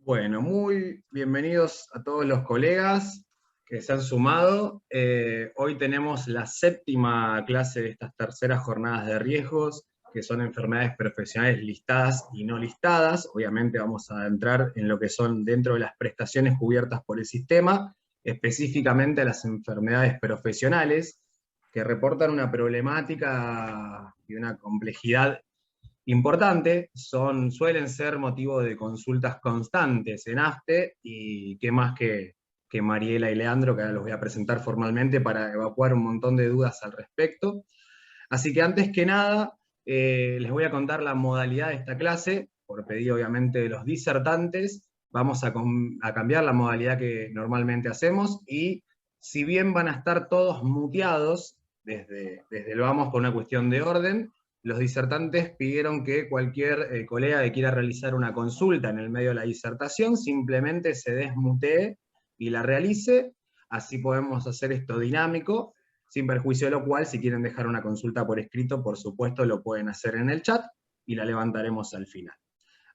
Bueno, muy bienvenidos a todos los colegas que se han sumado. Hoy tenemos la séptima clase de estas terceras jornadas de riesgos, que son enfermedades profesionales listadas y no listadas. Obviamente vamos a entrar en lo que son dentro de las prestaciones cubiertas por el sistema, específicamente las enfermedades profesionales, que reportan una problemática y una complejidad importante, suelen ser motivo de consultas constantes en AFTE, y qué más que Mariela y Leandro, que ahora los voy a presentar formalmente para evacuar un montón de dudas al respecto. Así que antes que nada, les voy a contar la modalidad de esta clase, por pedido obviamente de los disertantes. Vamos a cambiar la modalidad que normalmente hacemos, y si bien van a estar todos muteados desde el vamos por una cuestión de orden, los disertantes pidieron que cualquier colega que quiera realizar una consulta en el medio de la disertación simplemente se desmutee y la realice. Así podemos hacer esto dinámico, sin perjuicio de lo cual, si quieren dejar una consulta por escrito, por supuesto lo pueden hacer en el chat y la levantaremos al final.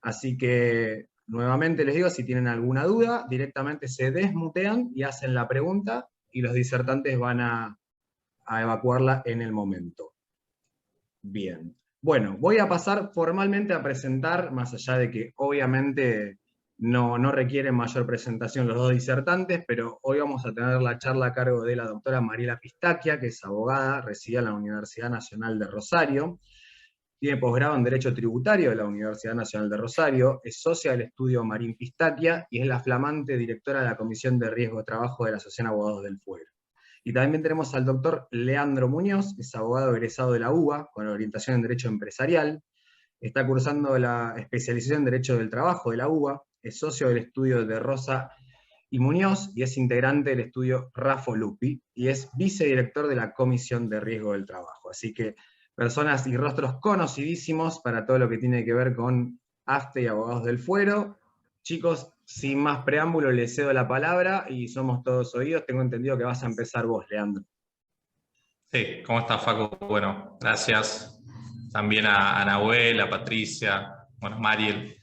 Así que, nuevamente les digo, si tienen alguna duda, directamente se desmutean y hacen la pregunta, y los disertantes van a evacuarla en el momento. Bien. Bueno, voy a pasar formalmente a presentar, más allá de que obviamente no requieren mayor presentación los dos disertantes, pero hoy vamos a tener la charla a cargo de la doctora Mariela Pistacchia, que es abogada, reside en la Universidad Nacional de Rosario, tiene posgrado en Derecho Tributario de la Universidad Nacional de Rosario, es socia del estudio Marín Pistacchia y es la flamante directora de la Comisión de Riesgo de Trabajo de la Asociación de Abogados del Fuero. Y también tenemos al doctor Leandro Muñoz, es abogado egresado de la UBA, con orientación en Derecho Empresarial, está cursando la especialización en Derecho del Trabajo de la UBA, es socio del estudio de Rosa y Muñoz, y es integrante del estudio Rafo Lupi, y es vicedirector de la Comisión de Riesgo del Trabajo. Así que personas y rostros conocidísimos para todo lo que tiene que ver con AFTE y Abogados del Fuero. Chicos, sin más preámbulo, les cedo la palabra y somos todos oídos. Tengo entendido que vas a empezar vos, Leandro. Sí, ¿cómo estás, Facu? Bueno, gracias también a Nahuel, a Patricia, bueno, Mariel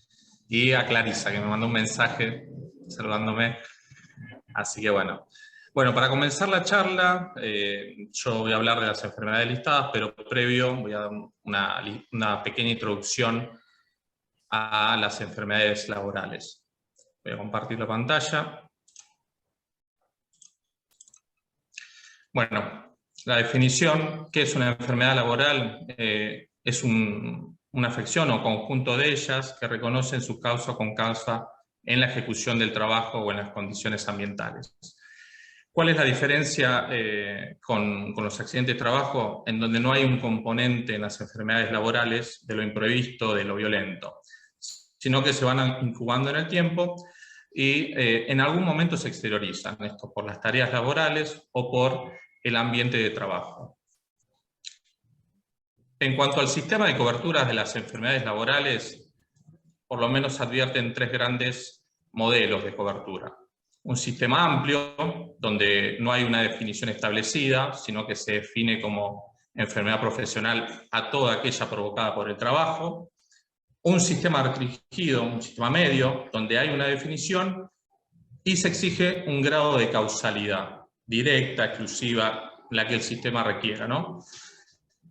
y a Clarisa, que me mandó un mensaje saludándome. Así que bueno. Bueno, para comenzar la charla, yo voy a hablar de las enfermedades listadas, pero previo voy a dar una pequeña introducción a las enfermedades laborales. Voy a compartir la pantalla. Bueno, la definición, ¿qué es una enfermedad laboral? Es una afección o conjunto de ellas que reconocen su causa o concausa en la ejecución del trabajo o en las condiciones ambientales. ¿Cuál es la diferencia con los accidentes de trabajo? En donde no hay un componente en las enfermedades laborales de lo imprevisto, de lo violento, sino que se van incubando en el tiempo y en algún momento se exteriorizan, esto por las tareas laborales o por el ambiente de trabajo. En cuanto al sistema de coberturas de las enfermedades laborales, por lo menos advierten tres grandes modelos de cobertura. Un sistema amplio, donde no hay una definición establecida, sino que se define como enfermedad profesional a toda aquella provocada por el trabajo. Un sistema restringido, un sistema medio, donde hay una definición y se exige un grado de causalidad directa, exclusiva, la que el sistema requiera, ¿no?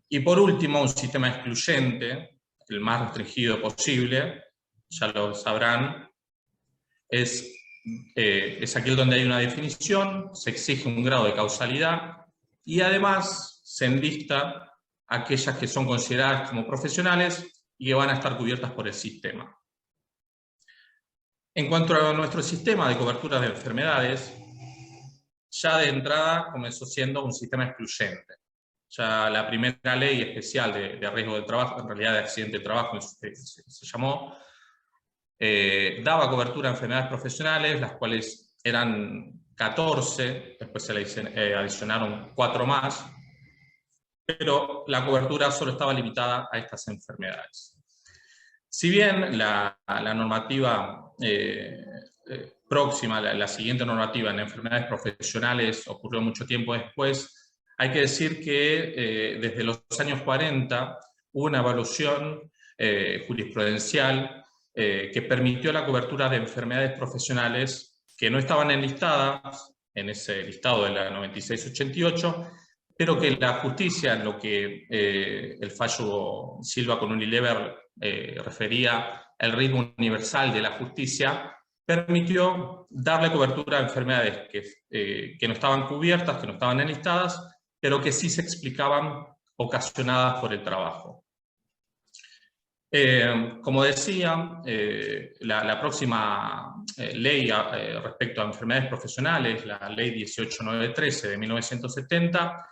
Y por último, un sistema excluyente, el más restringido posible, ya lo sabrán, es aquel donde hay una definición, se exige un grado de causalidad y además se enlista aquellas que son consideradas como profesionales y que van a estar cubiertas por el sistema. En cuanto a nuestro sistema de cobertura de enfermedades, ya de entrada comenzó siendo un sistema excluyente. Ya la primera ley especial de riesgo del trabajo, en realidad de accidente de trabajo se llamó, daba cobertura a enfermedades profesionales, las cuales eran 14, después se le adicionaron 4 más, pero la cobertura solo estaba limitada a estas enfermedades. Si bien la normativa próxima, la siguiente normativa en enfermedades profesionales ocurrió mucho tiempo después, hay que decir que desde los años 40 hubo una evolución jurisprudencial que permitió la cobertura de enfermedades profesionales que no estaban enlistadas en ese listado de la 9688, pero que la justicia, en lo que el fallo Silva con Unilever refería al ritmo universal de la justicia, permitió darle cobertura a enfermedades que no estaban cubiertas, que no estaban enlistadas, pero que sí se explicaban ocasionadas por el trabajo. Como decía, la próxima ley respecto a enfermedades profesionales, la ley 18913 de 1970,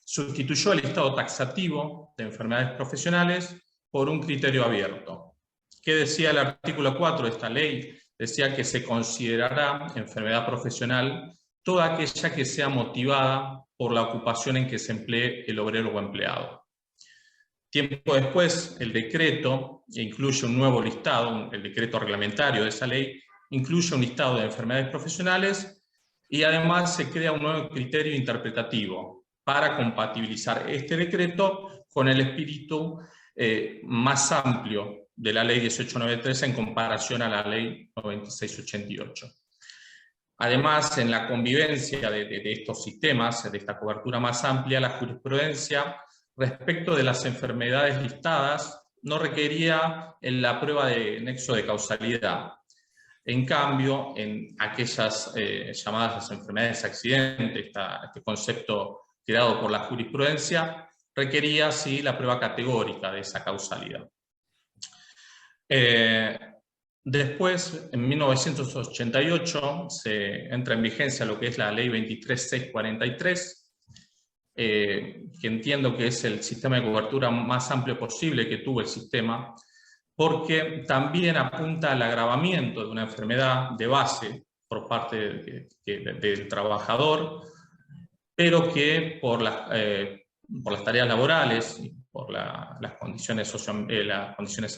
sustituyó el listado taxativo de enfermedades profesionales por un criterio abierto. ¿Qué decía el artículo 4 de esta ley? Decía que se considerará enfermedad profesional toda aquella que sea motivada por la ocupación en que se emplee el obrero o empleado. Tiempo después, el decreto incluye un nuevo listado, el decreto reglamentario de esa ley, incluye un listado de enfermedades profesionales y además se crea un nuevo criterio interpretativo para compatibilizar este decreto con el espíritu más amplio de la ley 18913 en comparación a la ley 9688. Además, en la convivencia de estos sistemas, de esta cobertura más amplia, la jurisprudencia respecto de las enfermedades listadas no requería la prueba de nexo de causalidad. En cambio, en aquellas llamadas las enfermedades accidente, este concepto creado por la jurisprudencia, requería sí la prueba categórica de esa causalidad. Después, en 1988, se entra en vigencia lo que es la ley 23643, que entiendo que es el sistema de cobertura más amplio posible que tuvo el sistema, porque también apunta al agravamiento de una enfermedad de base por parte del trabajador, pero que por las tareas laborales y por las condiciones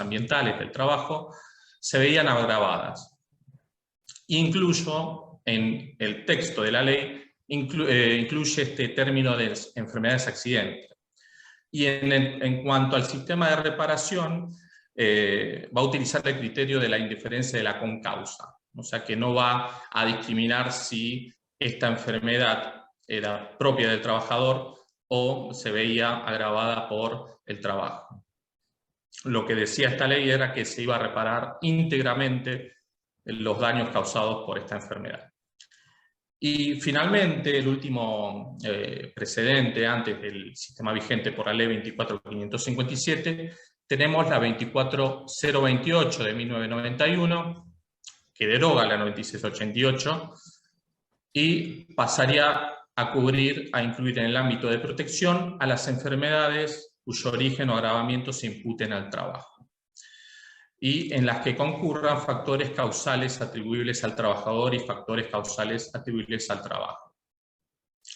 ambientales del trabajo se veían agravadas. Incluso en el texto de la ley incluye este término de enfermedades accidentes. Y en cuanto al sistema de reparación, va a utilizar el criterio de la indiferencia de la concausa. O sea que no va a discriminar si esta enfermedad era propia del trabajador o se veía agravada por el trabajo. Lo que decía esta ley era que se iba a reparar íntegramente los daños causados por esta enfermedad. Y finalmente, el último precedente antes del sistema vigente por la ley 24557, tenemos la 24028 de 1991, que deroga la 9688 y pasaría a incluir en el ámbito de protección a las enfermedades cuyo origen o agravamiento se imputen al trabajo, y en las que concurran factores causales atribuibles al trabajador y factores causales atribuibles al trabajo.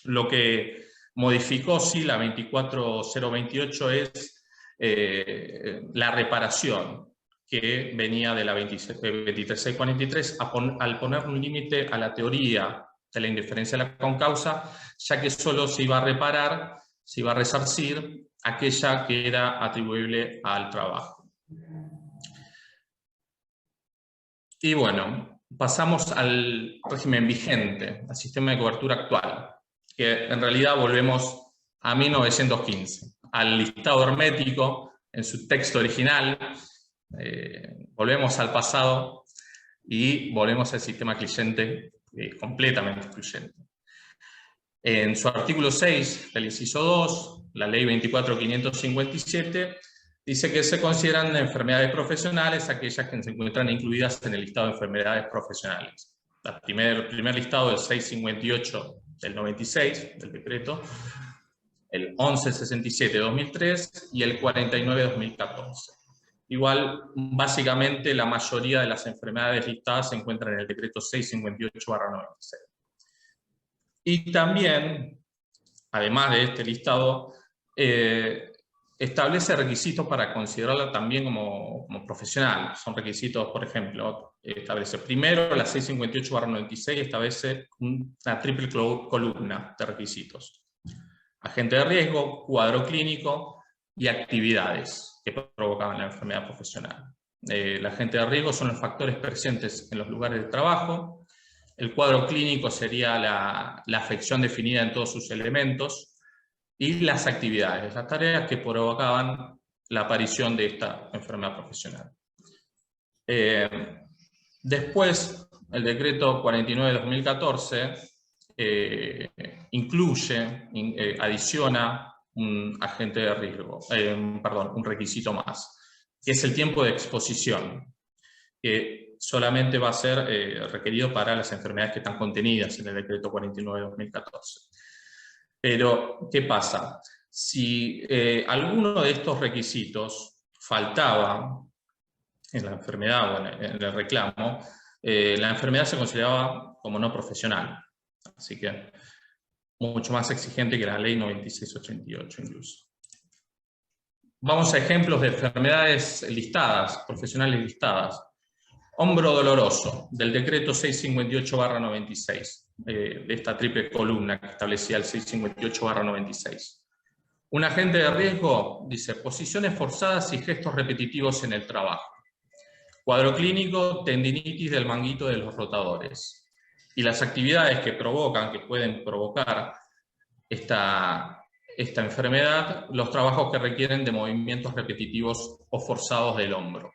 Lo que modificó, sí, la 24028 es la reparación, que venía de la 23643, al poner un límite a la teoría de la indiferencia de la concausa, ya que solo se iba a reparar, se iba a resarcir aquella que era atribuible al trabajo. Y bueno, pasamos al régimen vigente, al sistema de cobertura actual, que en realidad volvemos a 1915, al listado hermético en su texto original, volvemos al pasado y volvemos al sistema cliente completamente excluyente. En su artículo 6 del inciso 2, la ley 24557, dice que se consideran enfermedades profesionales aquellas que se encuentran incluidas en el listado de enfermedades profesionales. El primer listado es 658 del 96, del decreto, el 1167 de 2003 y el 49 de 2014. Igual, básicamente, la mayoría de las enfermedades listadas se encuentran en el decreto 658/96. Y también, además de este listado, establece requisitos para considerarla también como profesional. Son requisitos, por ejemplo, establece primero la 658/96, establece una triple columna de requisitos: agente de riesgo, cuadro clínico y actividades que provocaban la enfermedad profesional. el agente de riesgo son los factores presentes en los lugares de trabajo. El cuadro clínico sería la afección definida en todos sus elementos, y las actividades, las tareas que provocaban la aparición de esta enfermedad profesional. Después, el decreto 49 de 2014 adiciona un agente de riesgo, un requisito más, que es el tiempo de exposición, que solamente va a ser requerido para las enfermedades que están contenidas en el decreto 49 de 2014. Pero, ¿qué pasa? Si alguno de estos requisitos faltaba en la enfermedad o en el reclamo, la enfermedad se consideraba como no profesional. Así que mucho más exigente que la ley 9688 incluso. Vamos a ejemplos de enfermedades listadas, profesionales listadas. Hombro doloroso, del decreto 658/96, de esta triple columna que establecía el 658/96. Un agente de riesgo dice posiciones forzadas y gestos repetitivos en el trabajo. Cuadro clínico, tendinitis del manguito de los rotadores. Y las actividades que pueden provocar esta enfermedad, los trabajos que requieren de movimientos repetitivos o forzados del hombro.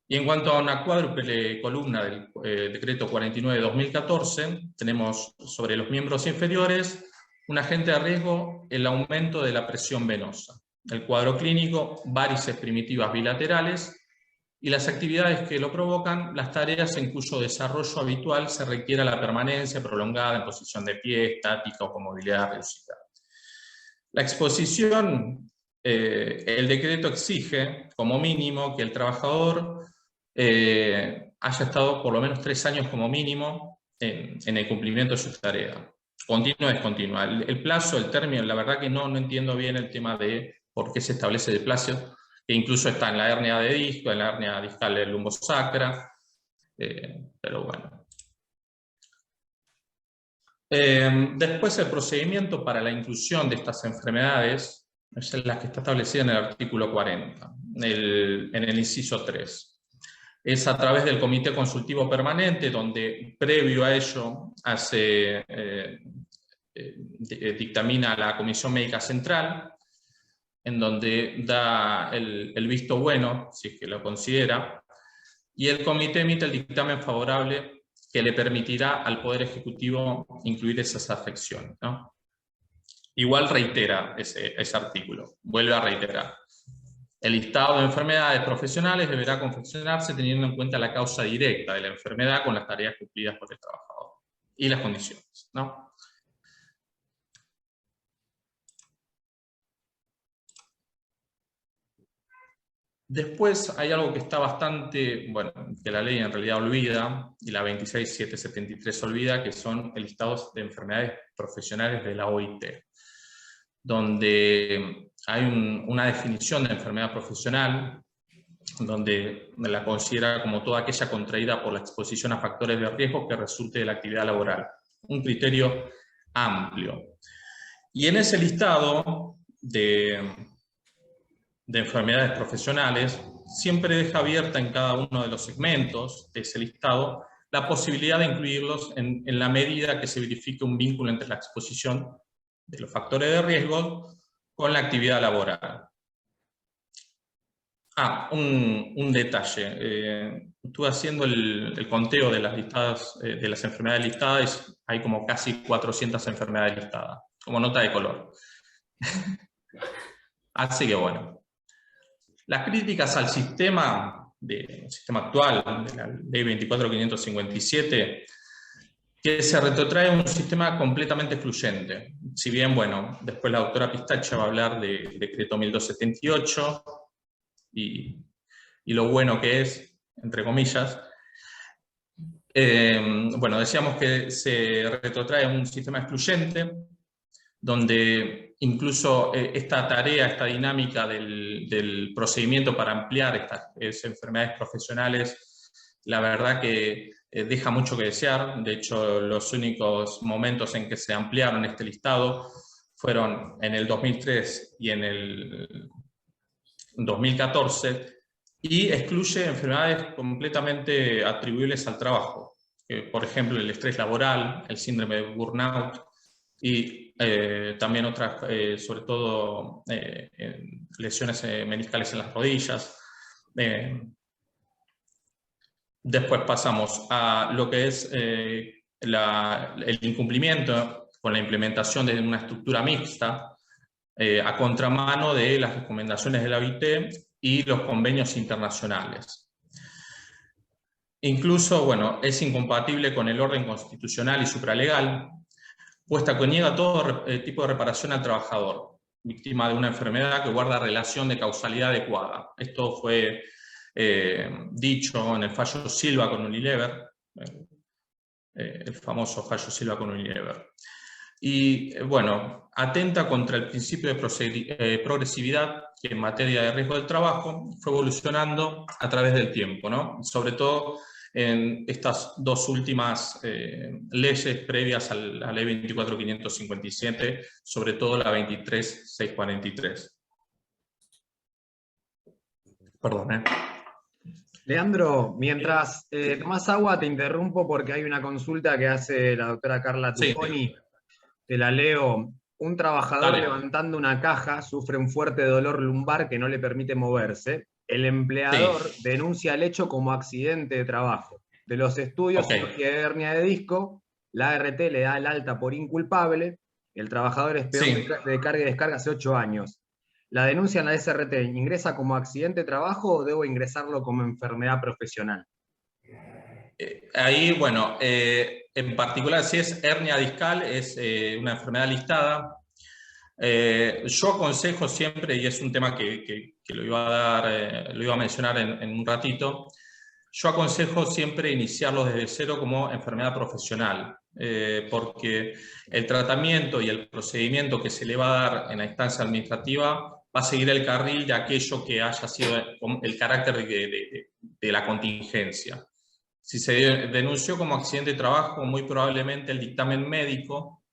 Y en cuanto a una cuádruple columna del decreto 49 de 2014, tenemos sobre los miembros inferiores un agente de riesgo, el aumento de la presión venosa. El cuadro clínico, varices primitivas bilaterales, y las actividades que lo provocan, las tareas en cuyo desarrollo habitual se requiera la permanencia prolongada en posición de pie, estática o con movilidad reducida. La exposición, el decreto exige como mínimo que el trabajador haya estado por lo menos 3 años como mínimo en el cumplimiento de su tarea. Continua o descontinua. El plazo, el término, la verdad que no entiendo bien el tema de por qué se establece el plazo, que incluso está en la hernia de disco, en la hernia discal del lumbosacra, pero bueno. Después el procedimiento para la inclusión de estas enfermedades es la que está establecida en el artículo 40, en el inciso 3. Es a través del Comité Consultivo Permanente, donde previo a ello dictamina la Comisión Médica Central, en donde da el visto bueno, si es que lo considera, y el comité emite el dictamen favorable que le permitirá al Poder Ejecutivo incluir esas afecciones, ¿no? Igual reitera ese artículo, vuelve a reiterar. El listado de enfermedades profesionales deberá confeccionarse teniendo en cuenta la causa directa de la enfermedad con las tareas cumplidas por el trabajador y las condiciones, ¿no? Después hay algo que está bastante, bueno, que la ley en realidad olvida, y la 26773 olvida, que son el listado de enfermedades profesionales de la OIT, donde hay una definición de enfermedad profesional, donde la considera como toda aquella contraída por la exposición a factores de riesgo que resulte de la actividad laboral. Un criterio amplio. Y en ese listado de enfermedades profesionales, siempre deja abierta en cada uno de los segmentos de ese listado la posibilidad de incluirlos en la medida que se verifique un vínculo entre la exposición de los factores de riesgo con la actividad laboral. Un detalle. Estuve haciendo el conteo de las enfermedades listadas, hay como casi 400 enfermedades listadas, como nota de color. Así que bueno. Las críticas al sistema actual, de la ley 24.557, que se retrotrae a un sistema completamente excluyente. Si bien, bueno, después la doctora Pistacha va a hablar del decreto 1278 y lo bueno que es, entre comillas. Bueno, decíamos que se retrotrae a un sistema excluyente, donde incluso esta tarea, esta dinámica del procedimiento para ampliar estas enfermedades profesionales, la verdad que deja mucho que desear. De hecho, los únicos momentos en que se ampliaron este listado fueron en el 2003 y en el 2014, y excluye enfermedades completamente atribuibles al trabajo, por ejemplo el estrés laboral, el síndrome de burnout y también otras, sobre todo lesiones meniscales en las rodillas. Después pasamos a lo que es el incumplimiento con la implementación de una estructura mixta, a contramano de las recomendaciones de la OIT y los convenios internacionales. Incluso, bueno, es incompatible con el orden constitucional y supralegal, puesta que niega todo tipo de reparación al trabajador, víctima de una enfermedad que guarda relación de causalidad adecuada. Esto fue dicho en el fallo Silva con Unilever, el famoso fallo Silva con Unilever. Y bueno, atenta contra el principio de progresividad que en materia de riesgo del trabajo fue evolucionando a través del tiempo, ¿no? Sobre todo en estas dos últimas leyes previas a la ley 24.557, sobre todo la 23.643. Perdón, Leandro, mientras tomás agua, te interrumpo porque hay una consulta que hace la doctora Carla Tufoni. Sí. Te la leo. Un trabajador Dale. Levantando una caja sufre un fuerte dolor lumbar que no le permite moverse. El empleador denuncia el hecho como accidente de trabajo. De los estudios de hernia de disco, la ART le da el alta por inculpable. El trabajador es peón de carga y descarga hace 8 años. ¿La denuncia en la SRT ingresa como accidente de trabajo o debo ingresarlo como enfermedad profesional? Ahí, bueno, en particular si es hernia discal, es una enfermedad listada. Yo aconsejo siempre, y es un tema que lo iba a dar, lo iba a mencionar en un ratito, yo aconsejo siempre iniciarlo desde cero como enfermedad profesional, porque el tratamiento y el procedimiento que se le va a dar en la instancia administrativa va a seguir el carril de aquello que haya sido el carácter de la contingencia. Si se denunció como accidente de trabajo, muy probablemente el dictamen médico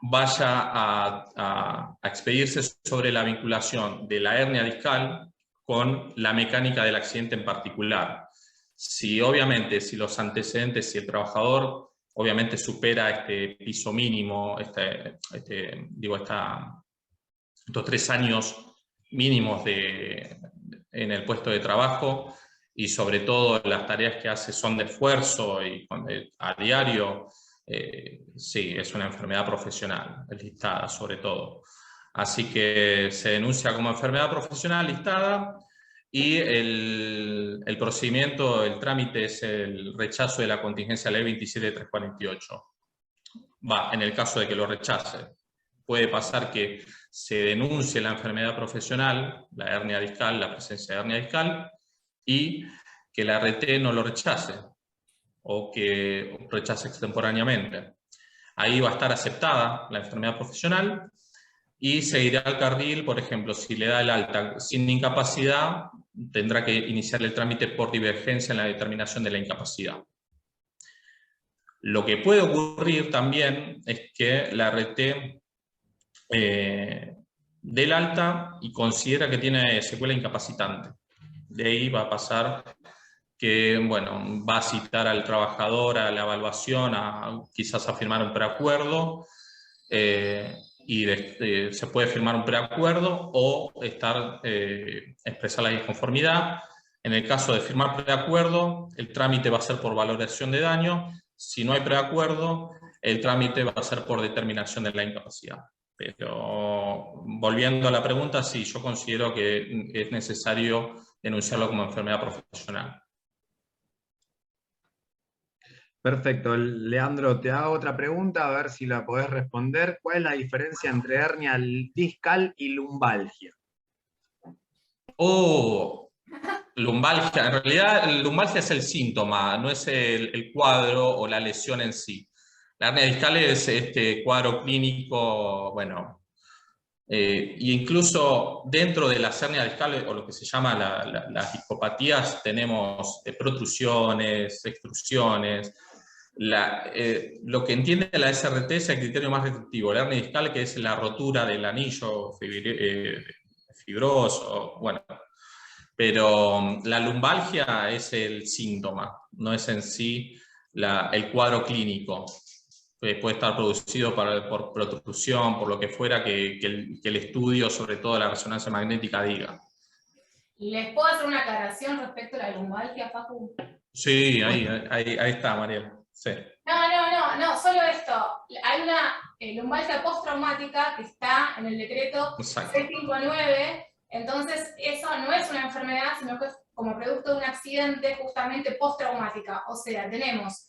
vaya a expedirse sobre la vinculación de la hernia discal con la mecánica del accidente en particular. Si obviamente, si los antecedentes, si el trabajador obviamente supera este piso mínimo, estos 3 años mínimos en el puesto de trabajo, y sobre todo las tareas que hace son de esfuerzo y a diario, sí, es una enfermedad profesional, listada sobre todo. Así que se denuncia como enfermedad profesional listada y el procedimiento, el trámite es el rechazo de la contingencia ley 27.348. En el caso de que lo rechace. Puede pasar que se denuncie la enfermedad profesional, la hernia discal, la presencia de hernia discal, y que la ART no lo rechace o que rechace extemporáneamente. Ahí va a estar aceptada la enfermedad profesional y seguirá el carril, por ejemplo, si le da el alta sin incapacidad, tendrá que iniciar el trámite por divergencia en la determinación de la incapacidad. Lo que puede ocurrir también es que la ART dé el alta y considera que tiene secuela incapacitante. De ahí va a pasar que, bueno, va a citar al trabajador a la evaluación, quizás a firmar un preacuerdo, y se puede firmar un preacuerdo o expresar la disconformidad. En el caso de firmar preacuerdo, el trámite va a ser por valoración de daño. Si no hay preacuerdo, el trámite va a ser por determinación de la incapacidad. Pero volviendo a la pregunta, sí, yo considero que es necesario denunciarlo como enfermedad profesional. Perfecto. Leandro, te hago otra pregunta, a ver si la podés responder. ¿Cuál es la diferencia entre hernia discal y lumbalgia? Lumbalgia. En realidad, lumbalgia es el síntoma, no es el cuadro o la lesión en sí. La hernia discal es este cuadro clínico, bueno, y incluso dentro de las hernias discales, o lo que se llama las discopatías, tenemos protrusiones, extrusiones. Lo que entiende la SRT es el criterio más restrictivo. La hernia discal, que es la rotura del anillo fibroso, bueno, pero la lumbalgia es el síntoma, no es en sí el cuadro clínico. Puede estar producido por protrusión, por lo que fuera que el estudio, sobre todo la resonancia magnética, diga. ¿Les puedo hacer una aclaración respecto a la lumbalgia, Facu? Sí, ahí está, Mariela. Sí. No, solo esto. Hay una lumbalgia postraumática que está en el decreto 659, entonces eso no es una enfermedad, sino que es como producto de un accidente justamente postraumática. O sea, tenemos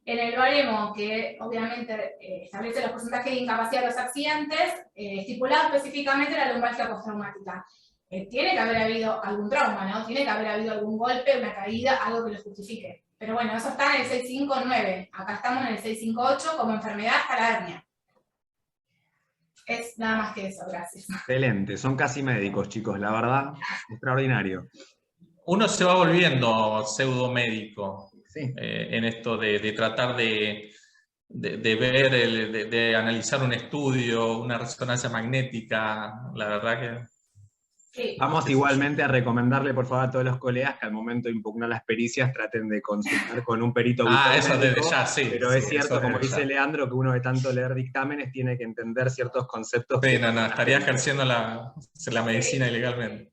en el baremo que obviamente establece los porcentajes de incapacidad de los accidentes, estipulado específicamente la lumbalgia postraumática. Tiene que haber habido algún trauma, ¿no? Tiene que haber habido algún golpe, una caída, algo que lo justifique. Pero bueno, eso está en el 659. Acá estamos en el 658 como enfermedad hasta la hernia. Es nada más que eso, gracias. Excelente, son casi médicos, chicos, la verdad, extraordinario. Uno se va volviendo pseudomédico, sí. En esto de tratar de ver, de analizar un estudio, una resonancia magnética, la verdad que... Sí. Vamos igualmente a recomendarle, por favor, a todos los colegas que al momento de impugnar las pericias traten de consultar con un perito eso desde ya, sí. Pero sí, es cierto, como dice Leandro, que uno de tanto leer dictámenes tiene que entender ciertos conceptos. Sí, estaría ejerciendo la medicina ilegalmente.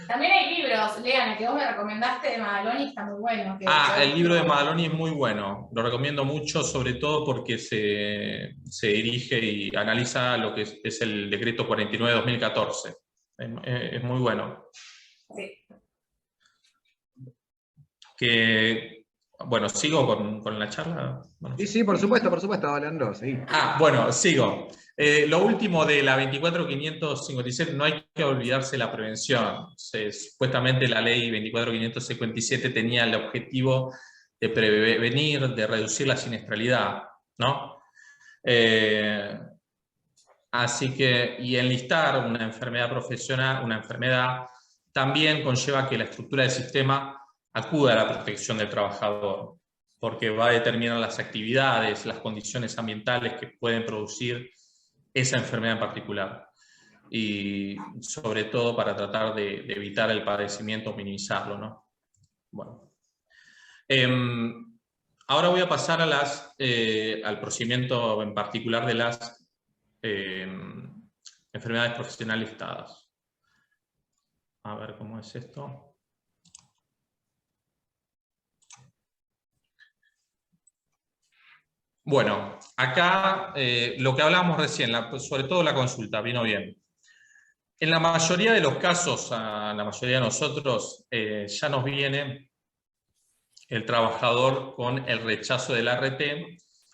También hay libros, Lean, el que vos me recomendaste de Magaloni está muy bueno. El libro de Magaloni es muy bueno, lo recomiendo mucho, sobre todo porque se dirige y analiza lo que es el decreto 49/2014. Es muy bueno. Sí. Bueno, ¿sigo con la charla? Bueno, sí, por supuesto, Leandro, sí. Bueno, sigo. Lo último de la 24.556, no hay que olvidarse la prevención. Supuestamente la ley 24.557 tenía el objetivo de prevenir, de reducir la siniestralidad, ¿no? Así que, y enlistar una enfermedad profesional, una enfermedad, también conlleva que la estructura del sistema acuda a la protección del trabajador, porque va a determinar las actividades, las condiciones ambientales que pueden producir esa enfermedad en particular. Y sobre todo para tratar de evitar el padecimiento o minimizarlo, ¿no? Bueno. Ahora voy a pasar al procedimiento en particular de las enfermedades profesionales listadas. A ver cómo es esto. Bueno, acá lo que hablábamos recién, sobre todo la consulta, vino bien. En la mayoría de los casos, a la mayoría de nosotros, ya nos viene el trabajador con el rechazo del ART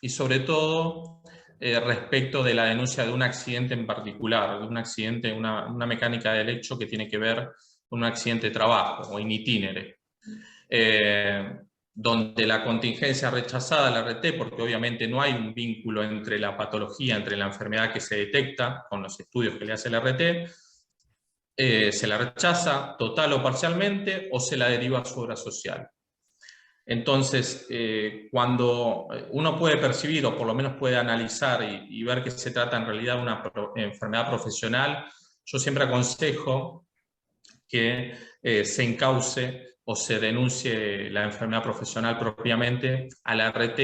y sobre todo respecto de la denuncia de un accidente en particular, de un accidente, una mecánica del hecho que tiene que ver con un accidente de trabajo o in itinere. Donde la contingencia rechazada al ART, porque obviamente no hay un vínculo entre la patología, entre la enfermedad que se detecta con los estudios que le hace el ART, se la rechaza total o parcialmente o se la deriva a su obra social. Entonces, cuando uno puede percibir, o por lo menos puede analizar y ver que se trata en realidad de una enfermedad profesional, yo siempre aconsejo que se encauce o se denuncie la enfermedad profesional propiamente a la ART,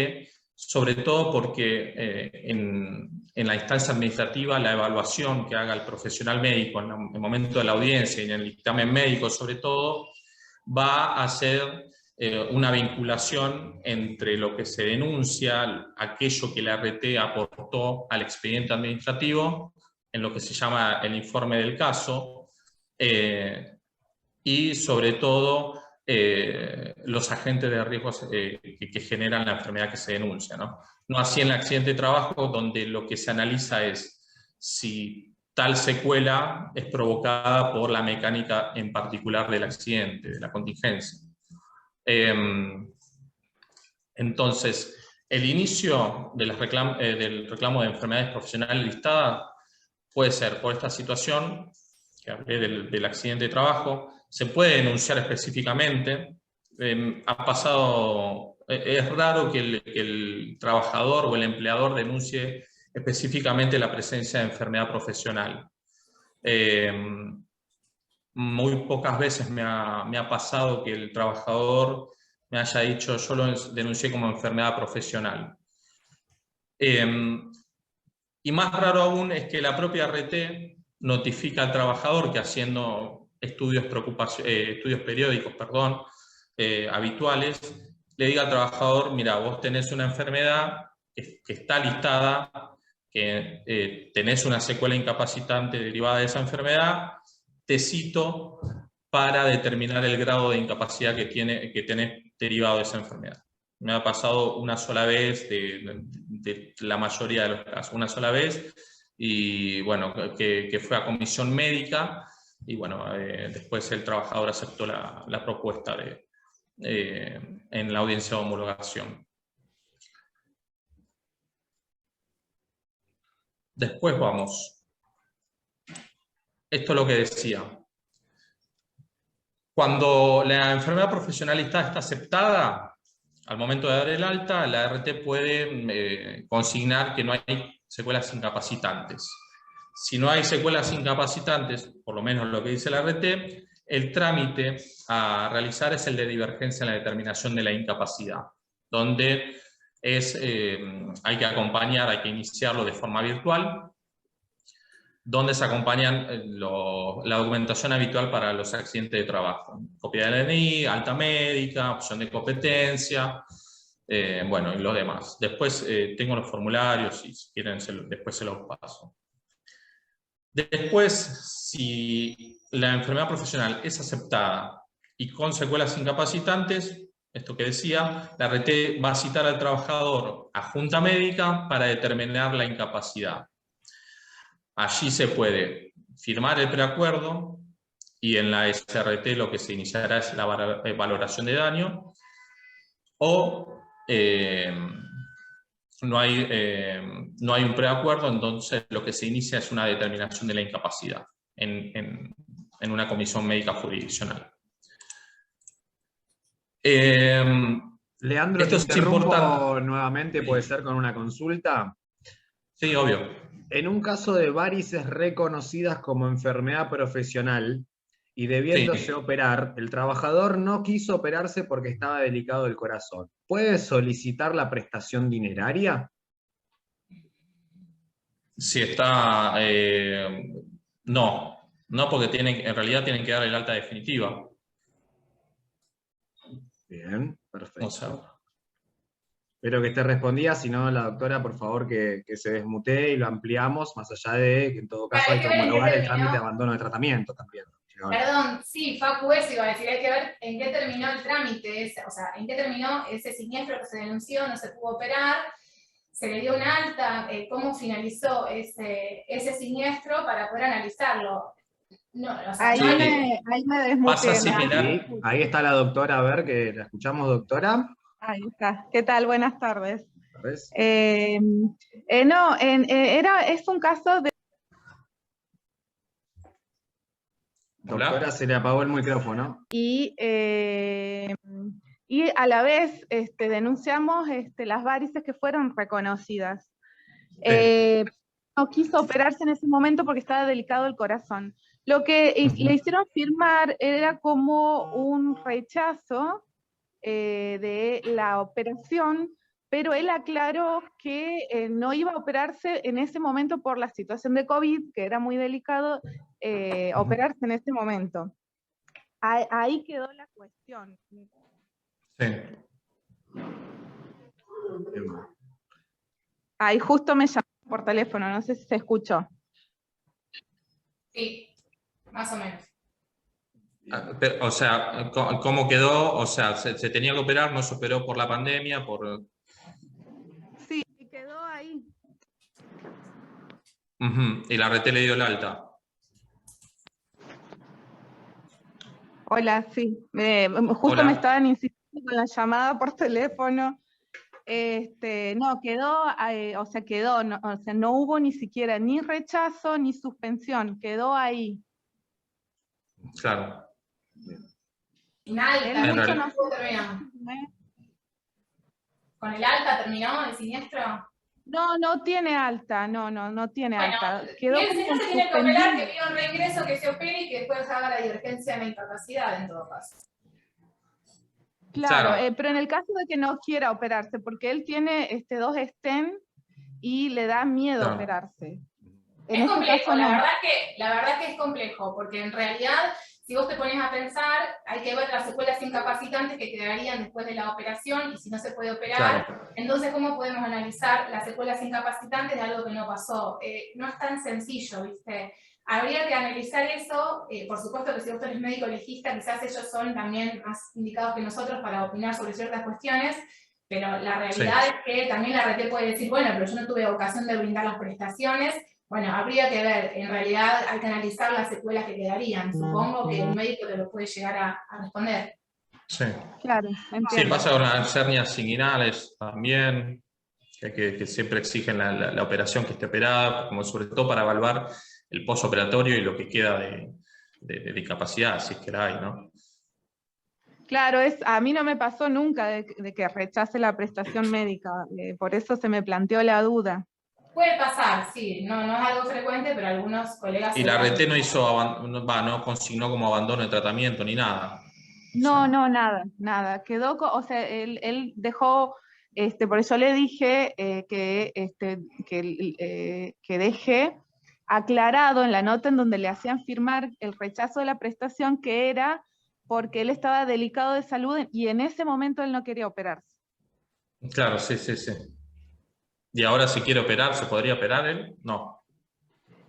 sobre todo porque en la instancia administrativa la evaluación que haga el profesional médico en el momento de la audiencia y en el dictamen médico sobre todo, va a ser una vinculación entre lo que se denuncia, aquello que la ART aportó al expediente administrativo, en lo que se llama el informe del caso, y sobre todo los agentes de riesgos que generan la enfermedad que se denuncia, ¿no? No así en el accidente de trabajo, donde lo que se analiza es si tal secuela es provocada por la mecánica en particular del accidente, de la contingencia. Entonces, el inicio del reclamo de enfermedades profesionales listadas puede ser por esta situación, que hablé del accidente de trabajo, se puede denunciar específicamente. Ha pasado, es raro que el trabajador o el empleador denuncie específicamente la presencia de enfermedad profesional. muy pocas veces me ha pasado que el trabajador me haya dicho, yo lo denuncié como enfermedad profesional. Y más raro aún es que la propia RT notifica al trabajador que haciendo estudios periódicos, habituales, le diga al trabajador, mira, vos tenés una enfermedad que está listada, que tenés una secuela incapacitante derivada de esa enfermedad, te cito para determinar el grado de incapacidad que tenés derivado de esa enfermedad. Me ha pasado una sola vez, de la mayoría de los casos, una sola vez, y bueno, que fue a comisión médica, y bueno, después el trabajador aceptó la propuesta en la audiencia de homologación. Después vamos. Esto es lo que decía. Cuando la enfermedad profesionalista está aceptada, al momento de dar el alta, la RT puede consignar que no hay secuelas incapacitantes. Si no hay secuelas incapacitantes, por lo menos lo que dice la RT, el trámite a realizar es el de divergencia en la determinación de la incapacidad, donde hay que acompañar, hay que iniciarlo de forma virtual, donde se acompañan la documentación habitual para los accidentes de trabajo. Copia del DNI, alta médica, opción de competencia, bueno, y lo demás. Después tengo los formularios y si quieren después se los paso. Después, si la enfermedad profesional es aceptada y con secuelas incapacitantes, esto que decía, la RT va a citar al trabajador a junta médica para determinar la incapacidad. Allí se puede firmar el preacuerdo y en la SRT lo que se iniciará es la valoración de daño, o no hay un preacuerdo, entonces lo que se inicia es una determinación de la incapacidad en una comisión médica jurisdiccional. Leandro, esto te es interrumpo importante. nuevamente, ¿puede ser con una consulta? Sí, obvio. En un caso de varices reconocidas como enfermedad profesional y debiéndose operar, el trabajador no quiso operarse porque estaba delicado el corazón, ¿puede solicitar la prestación dineraria? Si está... no, porque en realidad tienen que dar el alta definitiva. Bien, perfecto. O sea, espero que esté respondida, si no, la doctora, por favor, que se desmutee y lo ampliamos, más allá de que en todo caso hay que homologar el trámite de abandono de tratamiento también. Perdón, sí, Facu, eso iba a decir, hay que ver en qué terminó el trámite, o sea, en qué terminó ese siniestro que se denunció, no se pudo operar, se le dio un alta, cómo finalizó ese siniestro para poder analizarlo. No, o sea, ahí me desmuteé. Pasa similar. Ahí está la doctora, a ver, que la escuchamos, doctora. Ahí está. ¿Qué tal? Buenas tardes. ¿Ves? Es un caso de... Doctora, se le apagó el micrófono. Y a la vez denunciamos las varices que fueron reconocidas. No quiso operarse en ese momento porque estaba delicado el corazón. Lo que le hicieron firmar era como un rechazo de la operación, pero él aclaró que no iba a operarse en ese momento por la situación de COVID, que era muy delicado operarse en ese momento. Ahí quedó la cuestión. Sí. Ahí justo me llamó por teléfono, no sé si se escuchó. Sí, más o menos. Pero, o sea, ¿cómo quedó? O sea, se tenía que operar, no se operó por la pandemia, Sí, quedó ahí. Y la RT le dio el alta. Hola, sí. Justo Hola. me estaban insistiendo con la llamada por teléfono. No, quedó, no hubo ni siquiera ni rechazo ni suspensión, quedó ahí. Claro. Alta, terminó. ¿Con el alta terminó el siniestro? No tiene alta, no tiene alta. Quedó Quedó el señor como se tiene que operar, suspendido. que pida un reingreso, que se opere y que después haga la divergencia de la incapacidad en todo caso. Claro, Claro. pero en el caso de que no quiera operarse, porque él tiene 2 stent y le da miedo Claro. operarse. Es complejo, la verdad que es complejo, porque en realidad, si vos te pones a pensar, hay que ver las secuelas incapacitantes que quedarían después de la operación, y si no se puede operar, Claro. entonces ¿cómo podemos analizar las secuelas incapacitantes de algo que no pasó? No es tan sencillo, ¿viste? Habría que analizar eso, por supuesto que si vos eres médico legista, quizás ellos son también más indicados que nosotros para opinar sobre ciertas cuestiones, pero la realidad es que también la RT puede decir, bueno, pero yo no tuve ocasión de brindar las prestaciones. Bueno, habría que ver, en realidad hay que analizar las secuelas que quedarían. Supongo que el médico te lo puede llegar a responder. Sí. Claro, entiendo. Sí, pasa con las hernias inguinales también, que siempre exigen la operación que esté operada, como sobre todo para evaluar el postoperatorio y lo que queda de discapacidad, si es que la hay, ¿no? Claro, a mí no me pasó nunca de que rechace la prestación médica, por eso se me planteó la duda. Puede pasar, sí, no es algo frecuente, pero algunos colegas... Y la RT no hizo, no consignó como abandono de tratamiento ni nada. No, nada. Quedó, o sea, él dejó, por eso le dije que deje aclarado en la nota en donde le hacían firmar el rechazo de la prestación que era porque él estaba delicado de salud y en ese momento él no quería operarse. Claro, sí. ¿Y ahora si quiere operar, se podría operar él? No.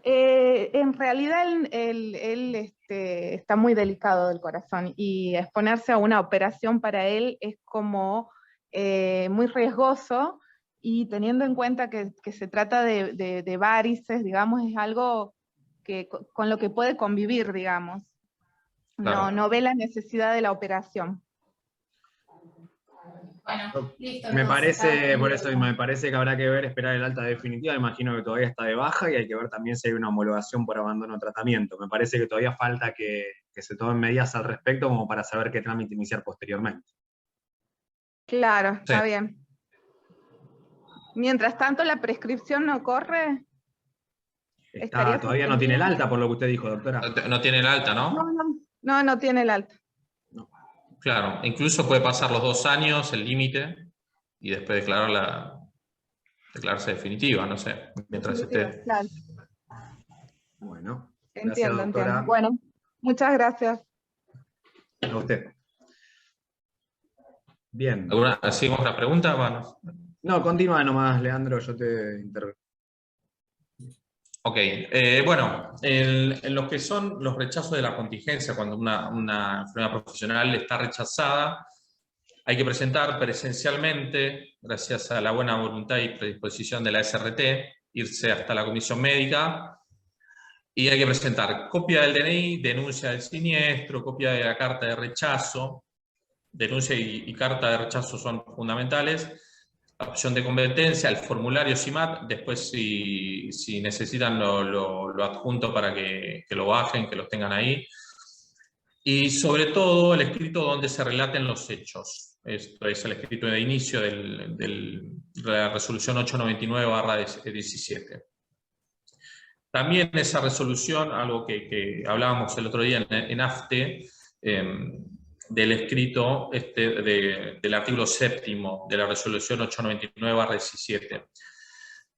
En realidad él está muy delicado del corazón y exponerse a una operación para él es como muy riesgoso, y teniendo en cuenta que se trata de varices, digamos, es algo con lo que puede convivir, digamos. Claro. No ve la necesidad de la operación. Bueno, listo. Me parece, por entonces, eso me parece que habrá que ver, esperar el alta definitiva. Imagino que todavía está de baja y hay que ver también si hay una homologación por abandono de tratamiento. Me parece que todavía falta que se tomen medidas al respecto como para saber qué trámite iniciar posteriormente. Claro, está Sí. bien. Mientras tanto, la prescripción no corre. Todavía no tiene el alta, por lo que usted dijo, doctora. No tiene el alta, ¿no? No tiene el alta. No. Claro, incluso puede pasar los 2 años, el límite, y después declararse definitiva, no sé, mientras esté. Claro. Bueno, gracias, doctora. Entiendo. Bueno, muchas gracias. A usted. Bien. ¿Hacemos otra pregunta? Bueno. No, continúa nomás, Leandro, yo te intervengo. Ok, bueno, en lo que son los rechazos de la contingencia, cuando una enfermedad profesional está rechazada, hay que presentar presencialmente, gracias a la buena voluntad y predisposición de la SRT, irse hasta la comisión médica, y hay que presentar copia del DNI, denuncia del siniestro, copia de la carta de rechazo. Denuncia y carta de rechazo son fundamentales. La opción de competencia, el formulario CIMAT, después si necesitan lo adjunto para que lo bajen, que los tengan ahí. Y sobre todo el escrito donde se relaten los hechos. Esto es el escrito de inicio de la resolución 899/17. También esa resolución, algo que hablábamos el otro día en AFTE, del escrito del artículo 7º de la resolución 899/17.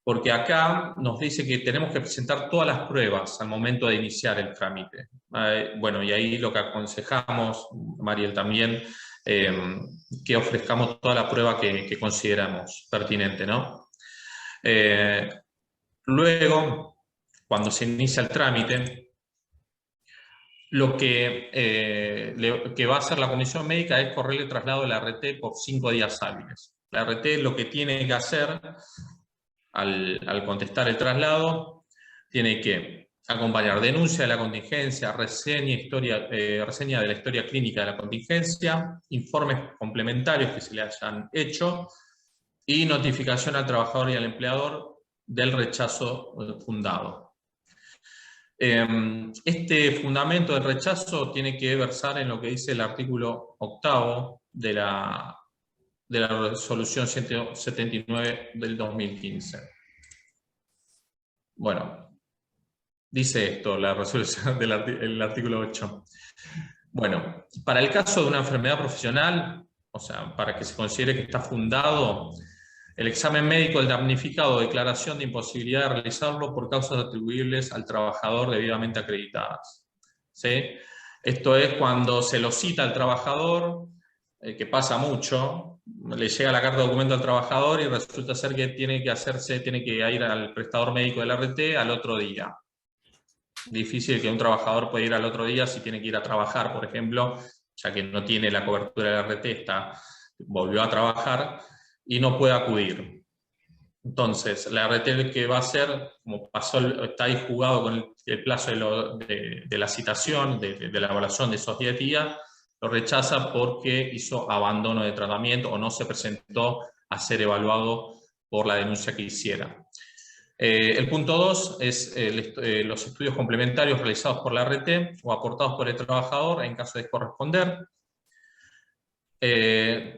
Porque acá nos dice que tenemos que presentar todas las pruebas al momento de iniciar el trámite. Bueno, y ahí lo que aconsejamos, Mariel también, que ofrezcamos toda la prueba que consideramos pertinente, ¿no? Luego, cuando se inicia el trámite, lo que va a hacer la comisión médica es correrle traslado de la RT por 5 días hábiles. La RT lo que tiene que hacer al contestar el traslado, tiene que acompañar denuncia de la contingencia, reseña de la historia clínica de la contingencia, informes complementarios que se le hayan hecho y notificación al trabajador y al empleador del rechazo fundado. Este fundamento del rechazo tiene que versar en lo que dice el artículo 8º de la de la resolución 179 del 2015. Bueno, dice esto, la resolución del artículo 8. Bueno, para el caso de una enfermedad profesional, o sea, para que se considere que está fundado, el examen médico del damnificado o declaración de imposibilidad de realizarlo por causas atribuibles al trabajador debidamente acreditadas. ¿Sí? Esto es cuando se lo cita al trabajador, que pasa mucho, le llega la carta de documento al trabajador y resulta ser que tiene que ir al prestador médico del RT al otro día. Difícil que un trabajador pueda ir al otro día si tiene que ir a trabajar, por ejemplo, ya que no tiene la cobertura del RT, volvió a trabajar y no puede acudir. Entonces, la RT que va a hacer, como está ahí jugado con el plazo de la citación, de la evaluación de esos 10 días, lo rechaza porque hizo abandono de tratamiento o no se presentó a ser evaluado por la denuncia que hiciera. El punto 2 es los estudios complementarios realizados por la RT o aportados por el trabajador en caso de corresponder.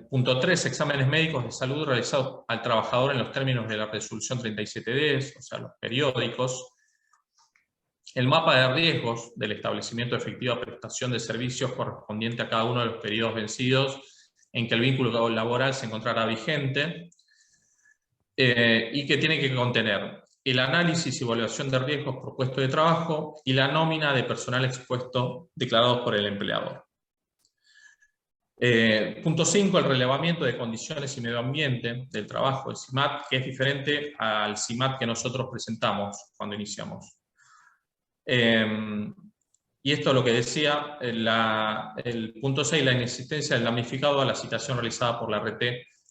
Punto 3, exámenes médicos de salud realizados al trabajador en los términos de la resolución 37D, o sea, los periódicos. El mapa de riesgos del establecimiento de efectiva prestación de servicios correspondiente a cada uno de los periodos vencidos en que el vínculo laboral se encontrará vigente, y que tiene que contener el análisis y evaluación de riesgos por puesto de trabajo y la nómina de personal expuesto declarados por el empleador. Punto 5, el relevamiento de condiciones y medio ambiente del trabajo, el CIMAT, que es diferente al CIMAT que nosotros presentamos cuando iniciamos. Y esto es lo que decía el punto 6, la inexistencia del damnificado a la citación realizada por la RT,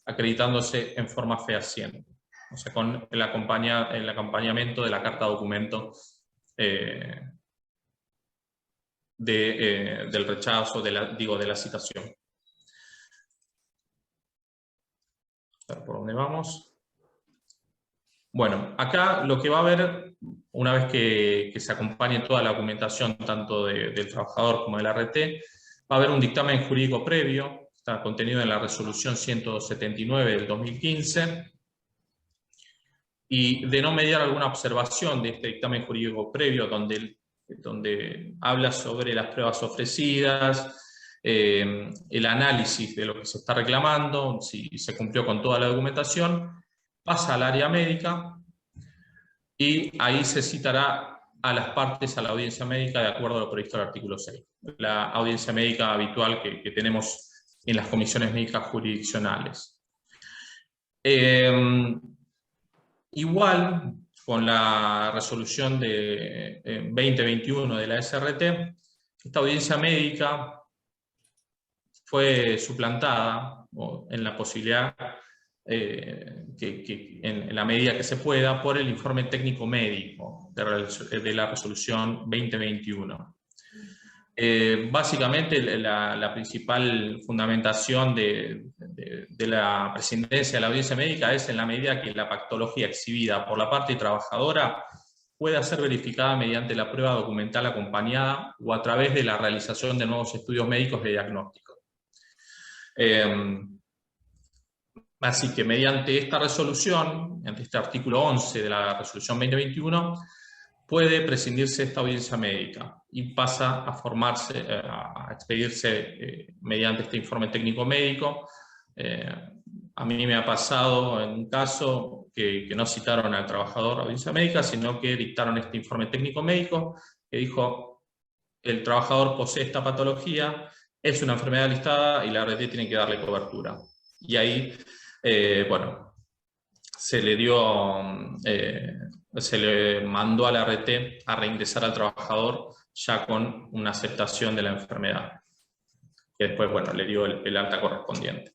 acreditándose en forma fehaciente. O sea, con el acompañamiento de la carta documento del rechazo, de la citación. A ver por dónde vamos. Bueno, acá lo que va a haber, una vez que se acompañe toda la documentación, tanto del trabajador como del RT, va a haber un dictamen jurídico previo, está contenido en la resolución 179 del 2015, y de no mediar alguna observación de este dictamen jurídico previo, donde habla sobre las pruebas ofrecidas, el análisis de lo que se está reclamando, si se cumplió con toda la documentación, pasa al área médica y ahí se citará a las partes a la audiencia médica de acuerdo a lo previsto en el artículo 6. La audiencia médica habitual que tenemos en las comisiones médicas jurisdiccionales. Igual, con la resolución de 2021 de la SRT, esta audiencia médica fue suplantada en la posibilidad, en la medida que se pueda, por el informe técnico médico de la resolución 2021. Básicamente la principal fundamentación de la presidencia de la audiencia médica es en la medida que la patología exhibida por la parte trabajadora pueda ser verificada mediante la prueba documental acompañada o a través de la realización de nuevos estudios médicos de diagnóstico. Así que mediante esta resolución, mediante este artículo 11 de la resolución 2021, puede prescindirse esta audiencia médica y pasa a formarse, a expedirse mediante este informe técnico médico. A mí me ha pasado en un caso que no citaron al trabajador a audiencia médica, sino que dictaron este informe técnico médico que dijo: el trabajador posee esta patología, es una enfermedad listada y la RT tiene que darle cobertura. Y ahí, bueno, se le mandó a la RT a reingresar al trabajador ya con una aceptación de la enfermedad, que después, bueno, le dio el alta correspondiente.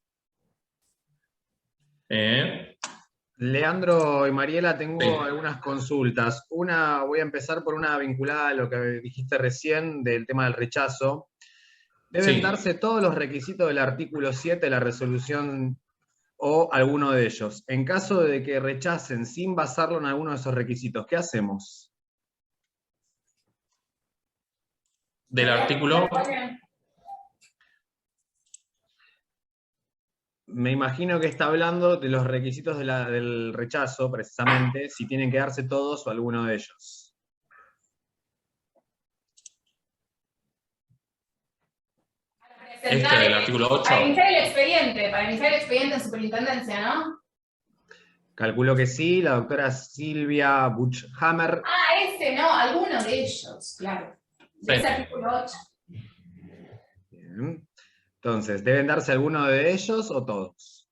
Leandro y Mariela, tengo algunas consultas. Voy a empezar por una vinculada a lo que dijiste recién del tema del rechazo. ¿Deben darse todos los requisitos del artículo 7 de la resolución o alguno de ellos? En caso de que rechacen sin basarlo en alguno de esos requisitos, ¿qué hacemos? Del artículo... me imagino que está hablando de los requisitos del rechazo, precisamente, si tienen que darse todos o alguno de ellos. Este del artículo 8. Para iniciar el expediente en superintendencia, ¿no? Calculo que sí, la doctora Silvia Buchhammer. Ah, ese no, alguno de ellos, claro. De ese artículo 8. Bien. Entonces, ¿deben darse alguno de ellos o todos?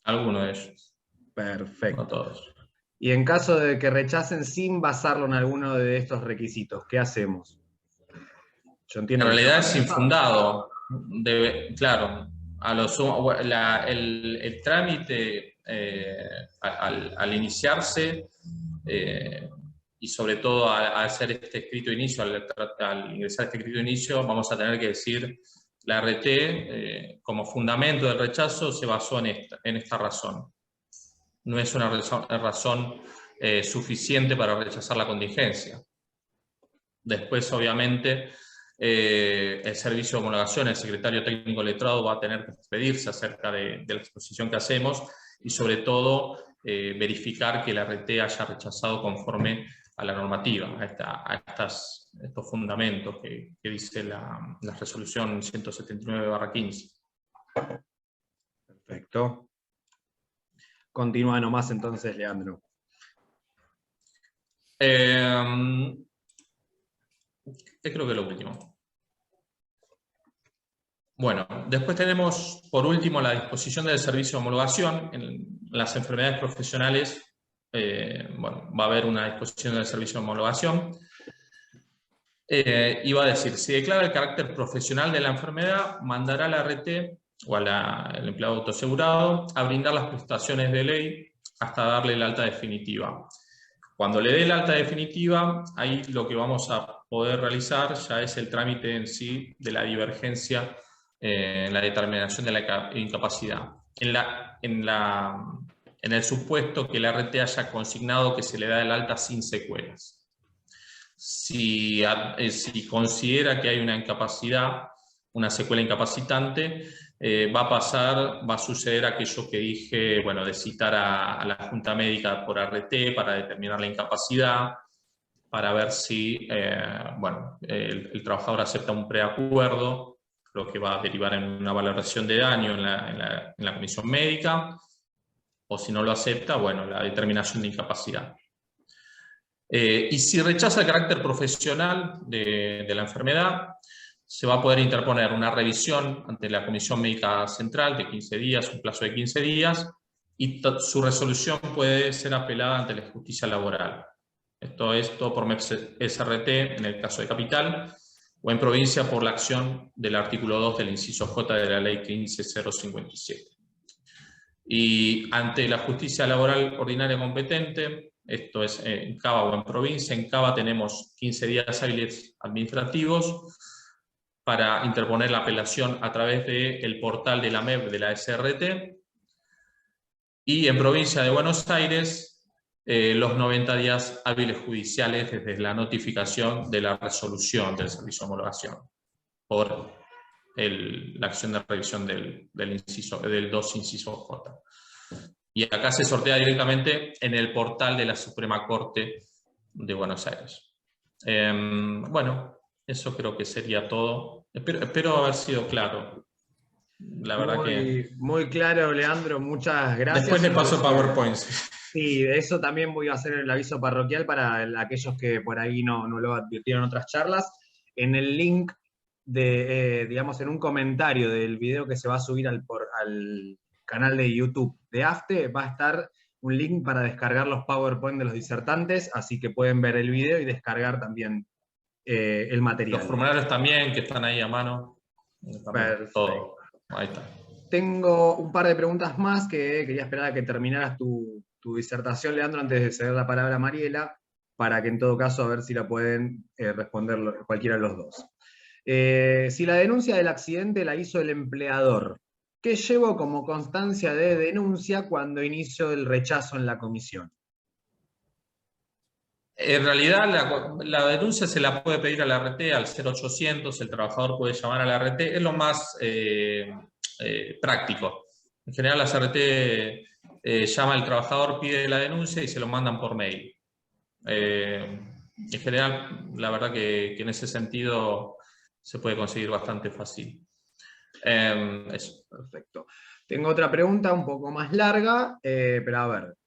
Alguno de ellos. Perfecto. No todos. Y en caso de que rechacen sin basarlo en alguno de estos requisitos, ¿qué hacemos? Yo entiendo en realidad que es infundado. Claro, el trámite al iniciarse y sobre todo al hacer este escrito de inicio, al ingresar este escrito de inicio, vamos a tener que decir la RT como fundamento del rechazo se basó en esta razón. No es una razón suficiente para rechazar la contingencia. Después, obviamente, el servicio de homologación, el secretario técnico letrado va a tener que expedirse acerca de la exposición que hacemos y sobre todo verificar que la RT haya rechazado conforme a la normativa, a estos fundamentos que dice la resolución 179/15. Perfecto. Continúa nomás entonces, Leandro. Creo que lo último. Bueno, después tenemos, por último, la disposición del servicio de homologación. En las enfermedades profesionales, bueno, va a haber una disposición del servicio de homologación. Y va a decir, si declara el carácter profesional de la enfermedad, mandará a la RT o al empleado autoasegurado a brindar las prestaciones de ley hasta darle el alta definitiva. Cuando le dé el alta definitiva, ahí lo que vamos a poder realizar ya es el trámite en sí de la divergencia en la determinación de la incapacidad. En el supuesto que la RT haya consignado que se le da el alta sin secuelas. Si considera que hay una incapacidad, una secuela incapacitante, va a suceder aquello que dije, bueno, de citar a la Junta Médica por RT para determinar la incapacidad, para ver si bueno, el trabajador acepta un preacuerdo, lo que va a derivar en una valoración de daño en la comisión médica, o si no lo acepta, bueno, la determinación de incapacidad. Y si rechaza el carácter profesional de la enfermedad, se va a poder interponer una revisión ante la Comisión Médica Central de 15 días, un plazo de 15 días, y su resolución puede ser apelada ante la justicia laboral. Esto es todo por SRT en el caso de Capital, o en provincia por la acción del artículo 2 del inciso J de la Ley 15.057. Y ante la justicia laboral ordinaria competente, esto es en Cava o en provincia, en Cava tenemos 15 días hábiles administrativos para interponer la apelación a través del portal de la MEB de la SRT, y en provincia de Buenos Aires los 90 días hábiles judiciales desde la notificación de la resolución del servicio de homologación por la acción de revisión del 2 inciso J. Y acá se sortea directamente en el portal de la Suprema Corte de Buenos Aires. Bueno, eso creo que sería todo. Espero haber sido claro. La verdad muy claro, Leandro, muchas gracias. Después le paso PowerPoint. Sí, de eso también voy a hacer el aviso parroquial para aquellos que por ahí no lo advirtieron en otras charlas. En el link, digamos, en un comentario del video que se va a subir al canal de YouTube de AFTE, va a estar un link para descargar los PowerPoint de los disertantes, así que pueden ver el video y descargar también el material. Los formularios también, que están ahí a mano. Perfecto. Todo. Ahí está. Tengo un par de preguntas más que quería esperar a que terminaras tu disertación, Leandro, antes de ceder la palabra a Mariela, para que en todo caso a ver si la pueden responder cualquiera de los dos. Si la denuncia del accidente la hizo el empleador, ¿qué llevo como constancia de denuncia cuando inicio el rechazo en la comisión? En realidad la denuncia se la puede pedir a la RT al 0800, el trabajador puede llamar a la RT, es lo más práctico. En general, la CRT llama al trabajador, pide la denuncia y se lo mandan por mail. En general, la verdad que en ese sentido se puede conseguir bastante fácil. Eso. Perfecto. Tengo otra pregunta un poco más larga, pero a ver.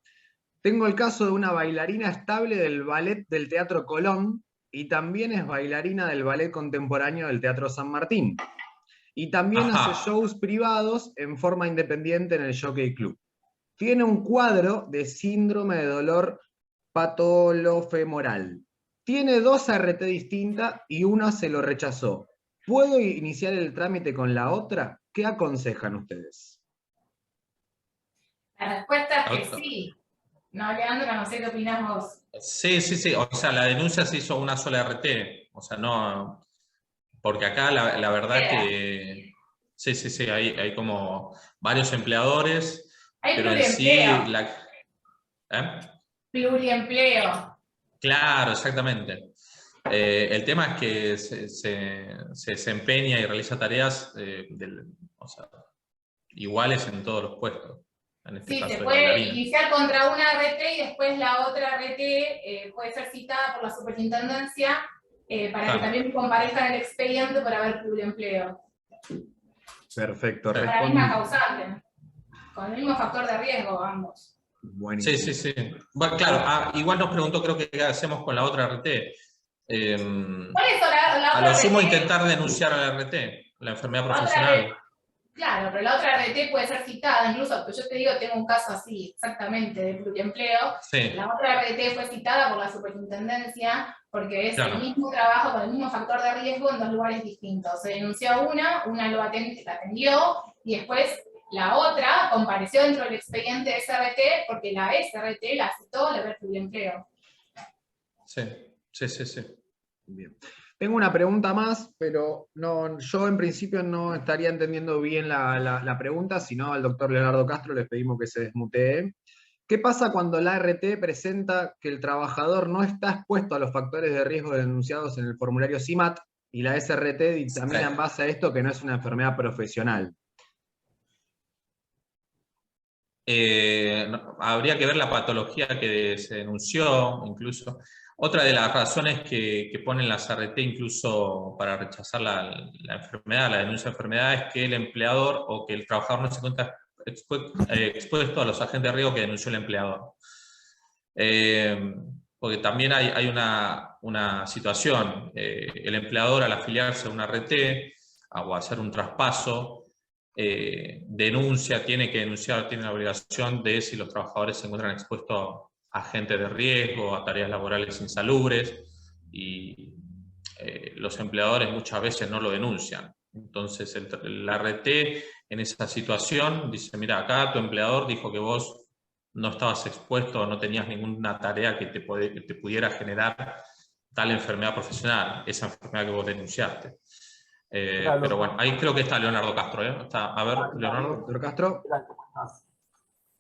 Tengo el caso de una bailarina estable del ballet del Teatro Colón y también es bailarina del ballet contemporáneo del Teatro San Martín. Y también hace shows privados en forma independiente en el Jockey Club. Tiene un cuadro de síndrome de dolor patolofemoral. Tiene 2 ART distintas y una se lo rechazó. ¿Puedo iniciar el trámite con la otra? ¿Qué aconsejan ustedes? La respuesta es que sí. No, Leandro, no sé qué opinás vos. Sí. O sea, la denuncia se hizo una sola RT. O sea, no... Porque acá la verdad es que... Sí, hay como varios empleadores, pero en sí... Pluriempleo. Claro, exactamente. El tema es que se desempeña y realiza tareas o sea, iguales en todos los puestos. En este caso se puede iniciar contra una RT y después la otra RT puede ser citada por la superintendencia para que también comparezcan el expediente para ver pluriempleo. Perfecto. Con la misma causante, con el mismo factor de riesgo ambos. Buenísimo. Sí. Bueno, claro, igual nos preguntó, creo que qué hacemos con la otra RT. Por eso la a lo sumo intentar denunciar a la RT, la enfermedad profesional. Claro, pero la otra RT puede ser citada, incluso, pues yo te digo, tengo un caso así, exactamente, de pluriempleo. Sí. La otra RT fue citada por la superintendencia porque es el mismo trabajo con el mismo factor de riesgo en 2 lugares distintos. Se denunció a una lo atendió, y después la otra compareció dentro del expediente de SRT porque la SRT la citó de ver pluriempleo. Sí. Bien. Tengo una pregunta más, pero yo en principio no estaría entendiendo bien la pregunta, sino al doctor Leonardo Castro les pedimos que se desmutee. ¿Qué pasa cuando la ART presenta que el trabajador no está expuesto a los factores de riesgo denunciados en el formulario CIMAT y la SRT dictamina en base a esto que no es una enfermedad profesional? Habría que ver la patología que se denunció, incluso. Otra de las razones que ponen las ART incluso para rechazar la enfermedad, la denuncia de enfermedad, es que el empleador o que el trabajador no se encuentra expuesto a los agentes de riesgo que denunció el empleador. Porque también hay una situación, el empleador al afiliarse a una ART o hacer un traspaso, tiene que denunciar, tiene la obligación de si los trabajadores se encuentran expuestos a agentes de riesgo, a tareas laborales insalubres, y los empleadores muchas veces no lo denuncian. Entonces la ART en esa situación dice, mira, acá tu empleador dijo que vos no estabas expuesto, no tenías ninguna tarea que te pudiera generar tal enfermedad profesional, esa enfermedad que vos denunciaste. Pero bueno, ahí creo que está Leonardo Castro. A ver, Leonardo. Doctor Castro.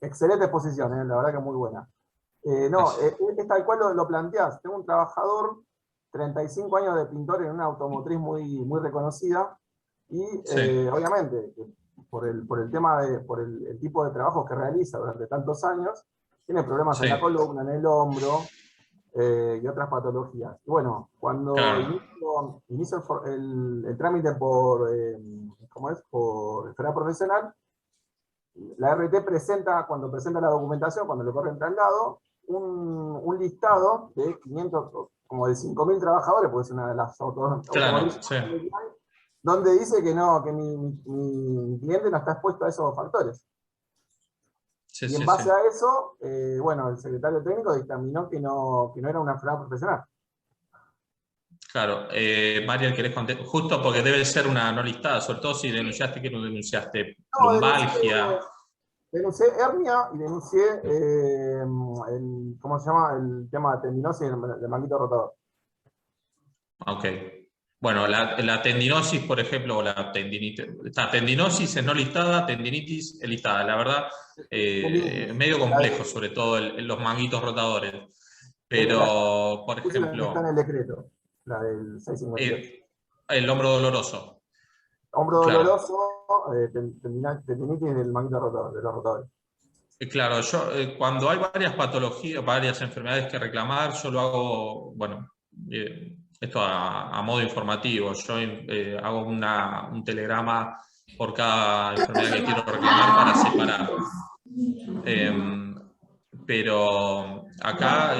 Excelente exposición, la verdad que muy buena. Es tal cual lo planteás. Tengo un trabajador, 35 años de pintor en una automotriz muy reconocida, y obviamente, por el tema por el tipo de trabajo que realiza durante tantos años, tiene problemas en la columna, en el hombro, y otras patologías. Y bueno, cuando inicio el trámite por enfermedad profesional, la RT presenta, cuando presenta la documentación, cuando le corre el traslado, un listado de 500, como de 5.000 trabajadores, porque es una de las automotrices, donde dice que mi cliente no está expuesto a esos factores. Y en base a eso, bueno, el secretario técnico dictaminó que no era una enfermedad profesional. Claro, Marian, ¿querés contestar? Justo porque debe ser una no listada, sobre todo si denunciaste, ¿qué no denunciaste? Lumbalgia. Denuncié hernia y denuncié, ¿cómo se llama? El tema de tendinosis del manguito rotador. Ok. Bueno, la tendinosis, por ejemplo, o la tendinitis. Tendinosis es no listada, tendinitis es listada. La verdad, medio complejo, sobre todo los manguitos rotadores. Pero, por ejemplo... Está en el decreto, la del 658. El hombro doloroso. Hombro doloroso, tendinitis del manguito rotor, de los rotores. Claro, yo cuando hay varias patologías, varias enfermedades que reclamar, yo lo hago, bueno, esto a modo informativo. Yo hago un telegrama por cada enfermedad que quiero reclamar para separar. Pero acá,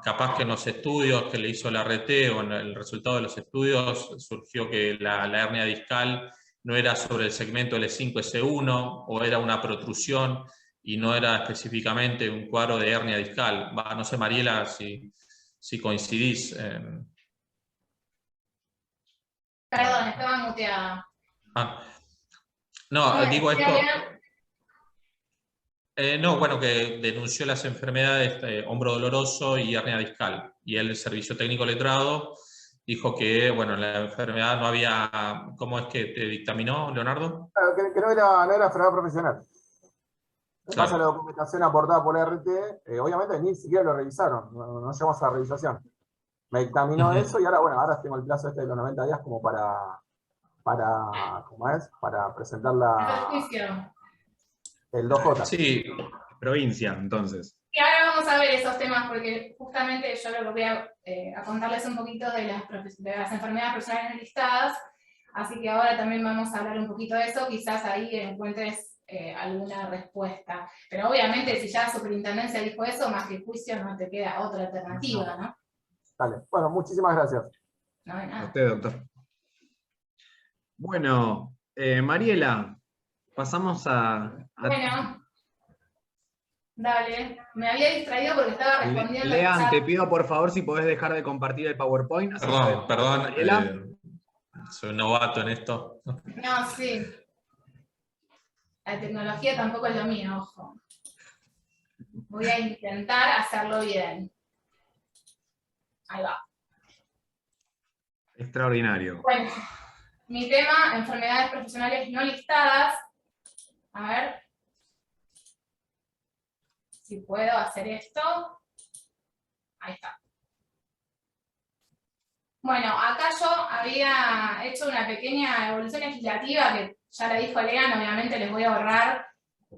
capaz que en los estudios que le hizo la RT o en el resultado de los estudios, surgió que la hernia discal no era sobre el segmento L5-S1 o era una protrusión y no era específicamente un cuadro de hernia discal. No sé, Mariela, si coincidís. Perdón, estaba muteada. No, digo esto... no, bueno, que denunció las enfermedades hombro doloroso y hernia discal. Y el servicio técnico letrado dijo que, bueno, la enfermedad no había... ¿Cómo es que te dictaminó, Leonardo? Claro, que no era enfermedad profesional. Me pasa la documentación aportada por la RT, obviamente ni siquiera lo revisaron, no llegamos a la revisación. Me dictaminó eso y ahora, bueno, ahora tengo el plazo este de los 90 días como para ¿cómo es? Para presentar el 2J. Sí, provincia, entonces. Y ahora vamos a ver esos temas, porque justamente yo lo que voy a contarles un poquito de las enfermedades profesionales listadas, así que ahora también vamos a hablar un poquito de eso, quizás ahí encuentres alguna respuesta. Pero obviamente si ya la superintendencia dijo eso, más que juicio no te queda otra alternativa, ¿no? Dale, bueno, muchísimas gracias. No, de nada. A usted, doctor. Bueno, Mariela, pasamos a... Bueno, dale. Me había distraído porque estaba respondiendo. Lean, te pido por favor si podés dejar de compartir el PowerPoint. Perdón, soy novato en esto. No, sí. La tecnología tampoco es lo mío, ojo. Voy a intentar hacerlo bien. Ahí va. Extraordinario. Bueno, mi tema, enfermedades profesionales no listadas. A ver si puedo hacer esto. Ahí está. Bueno, acá yo había hecho una pequeña evolución legislativa que ya la dijo Lean, obviamente les voy a ahorrar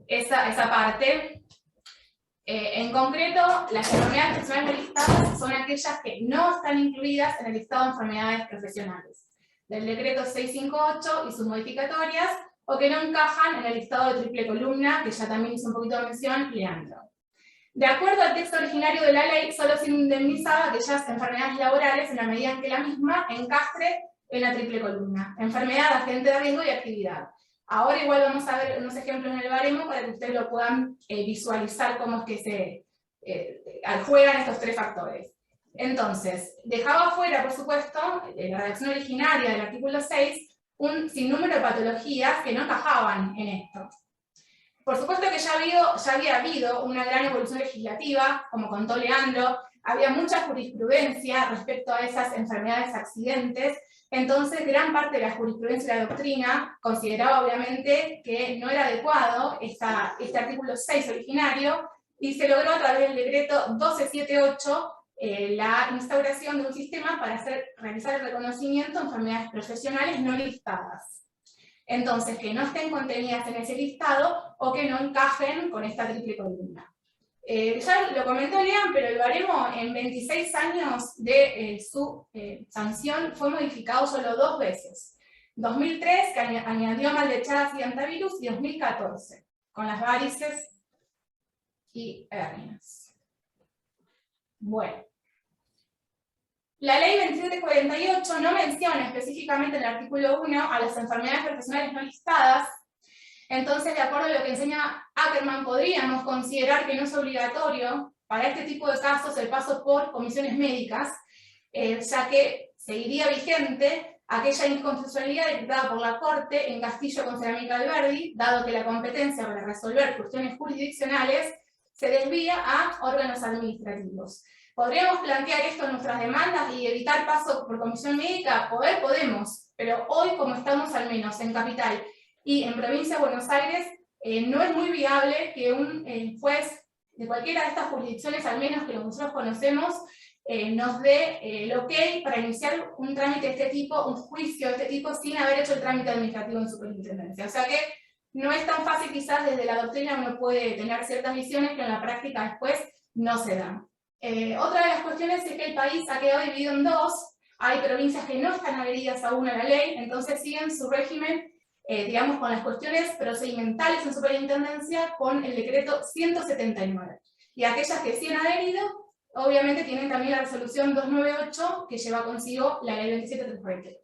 esa parte. En concreto, las enfermedades profesionales no listadas son aquellas que no están incluidas en el listado de enfermedades profesionales del decreto 658 y sus modificatorias, o que no encajan en el listado de triple columna, que ya también hizo un poquito de mención Leandro. De acuerdo al texto originario de la ley, solo se indemnizaba aquellas enfermedades laborales en la medida en que la misma encastre en la triple columna: enfermedad, agente de riesgo y actividad. Ahora igual vamos a ver unos ejemplos en el baremo para que ustedes lo puedan visualizar cómo es que se juegan estos tres factores. Entonces, dejaba fuera, por supuesto, la redacción originaria del artículo 6, un sinnúmero de patologías que no encajaban en esto. Por supuesto que ya había habido una gran evolución legislativa, como contó Leandro, había mucha jurisprudencia respecto a esas enfermedades accidentes, entonces gran parte de la jurisprudencia y la doctrina consideraba obviamente que no era adecuado este artículo 6 originario, y se logró a través del decreto 1278 la instauración de un sistema para realizar el reconocimiento de enfermedades profesionales no listadas. Entonces, que no estén contenidas en ese listado o que no encajen con esta triple columna. Ya lo comentó Lean, pero el baremo en 26 años de su sanción fue modificado solo 2 veces. 2003, que añadió maldechadas y antivirus, y 2014, con las varices y hernias. Bueno. La ley 2748 no menciona específicamente en el artículo 1 a las enfermedades profesionales no listadas. Entonces, de acuerdo a lo que enseña Ackerman, podríamos considerar que no es obligatorio para este tipo de casos el paso por comisiones médicas, ya que seguiría vigente aquella inconstitucionalidad decretada por la Corte en Castillo con Cerámica Alberdi, dado que la competencia para resolver cuestiones jurisdiccionales se desvía a órganos administrativos. ¿Podríamos plantear esto en nuestras demandas y evitar paso por comisión médica? Podemos, pero hoy, como estamos al menos en Capital y en Provincia de Buenos Aires, no es muy viable que un juez de cualquiera de estas jurisdicciones, al menos que nosotros conocemos, nos dé el ok para iniciar un trámite de este tipo, un juicio de este tipo, sin haber hecho el trámite administrativo en superintendencia. O sea que no es tan fácil, quizás desde la doctrina uno puede tener ciertas visiones que en la práctica después no se dan. Otra de las cuestiones es que el país ha quedado dividido en dos. Hay provincias que no están adheridas aún a la ley, entonces siguen su régimen, digamos, con las cuestiones procedimentales en superintendencia con el decreto 179. Y aquellas que sí han adherido, obviamente tienen también la resolución 298, que lleva consigo la ley 27348.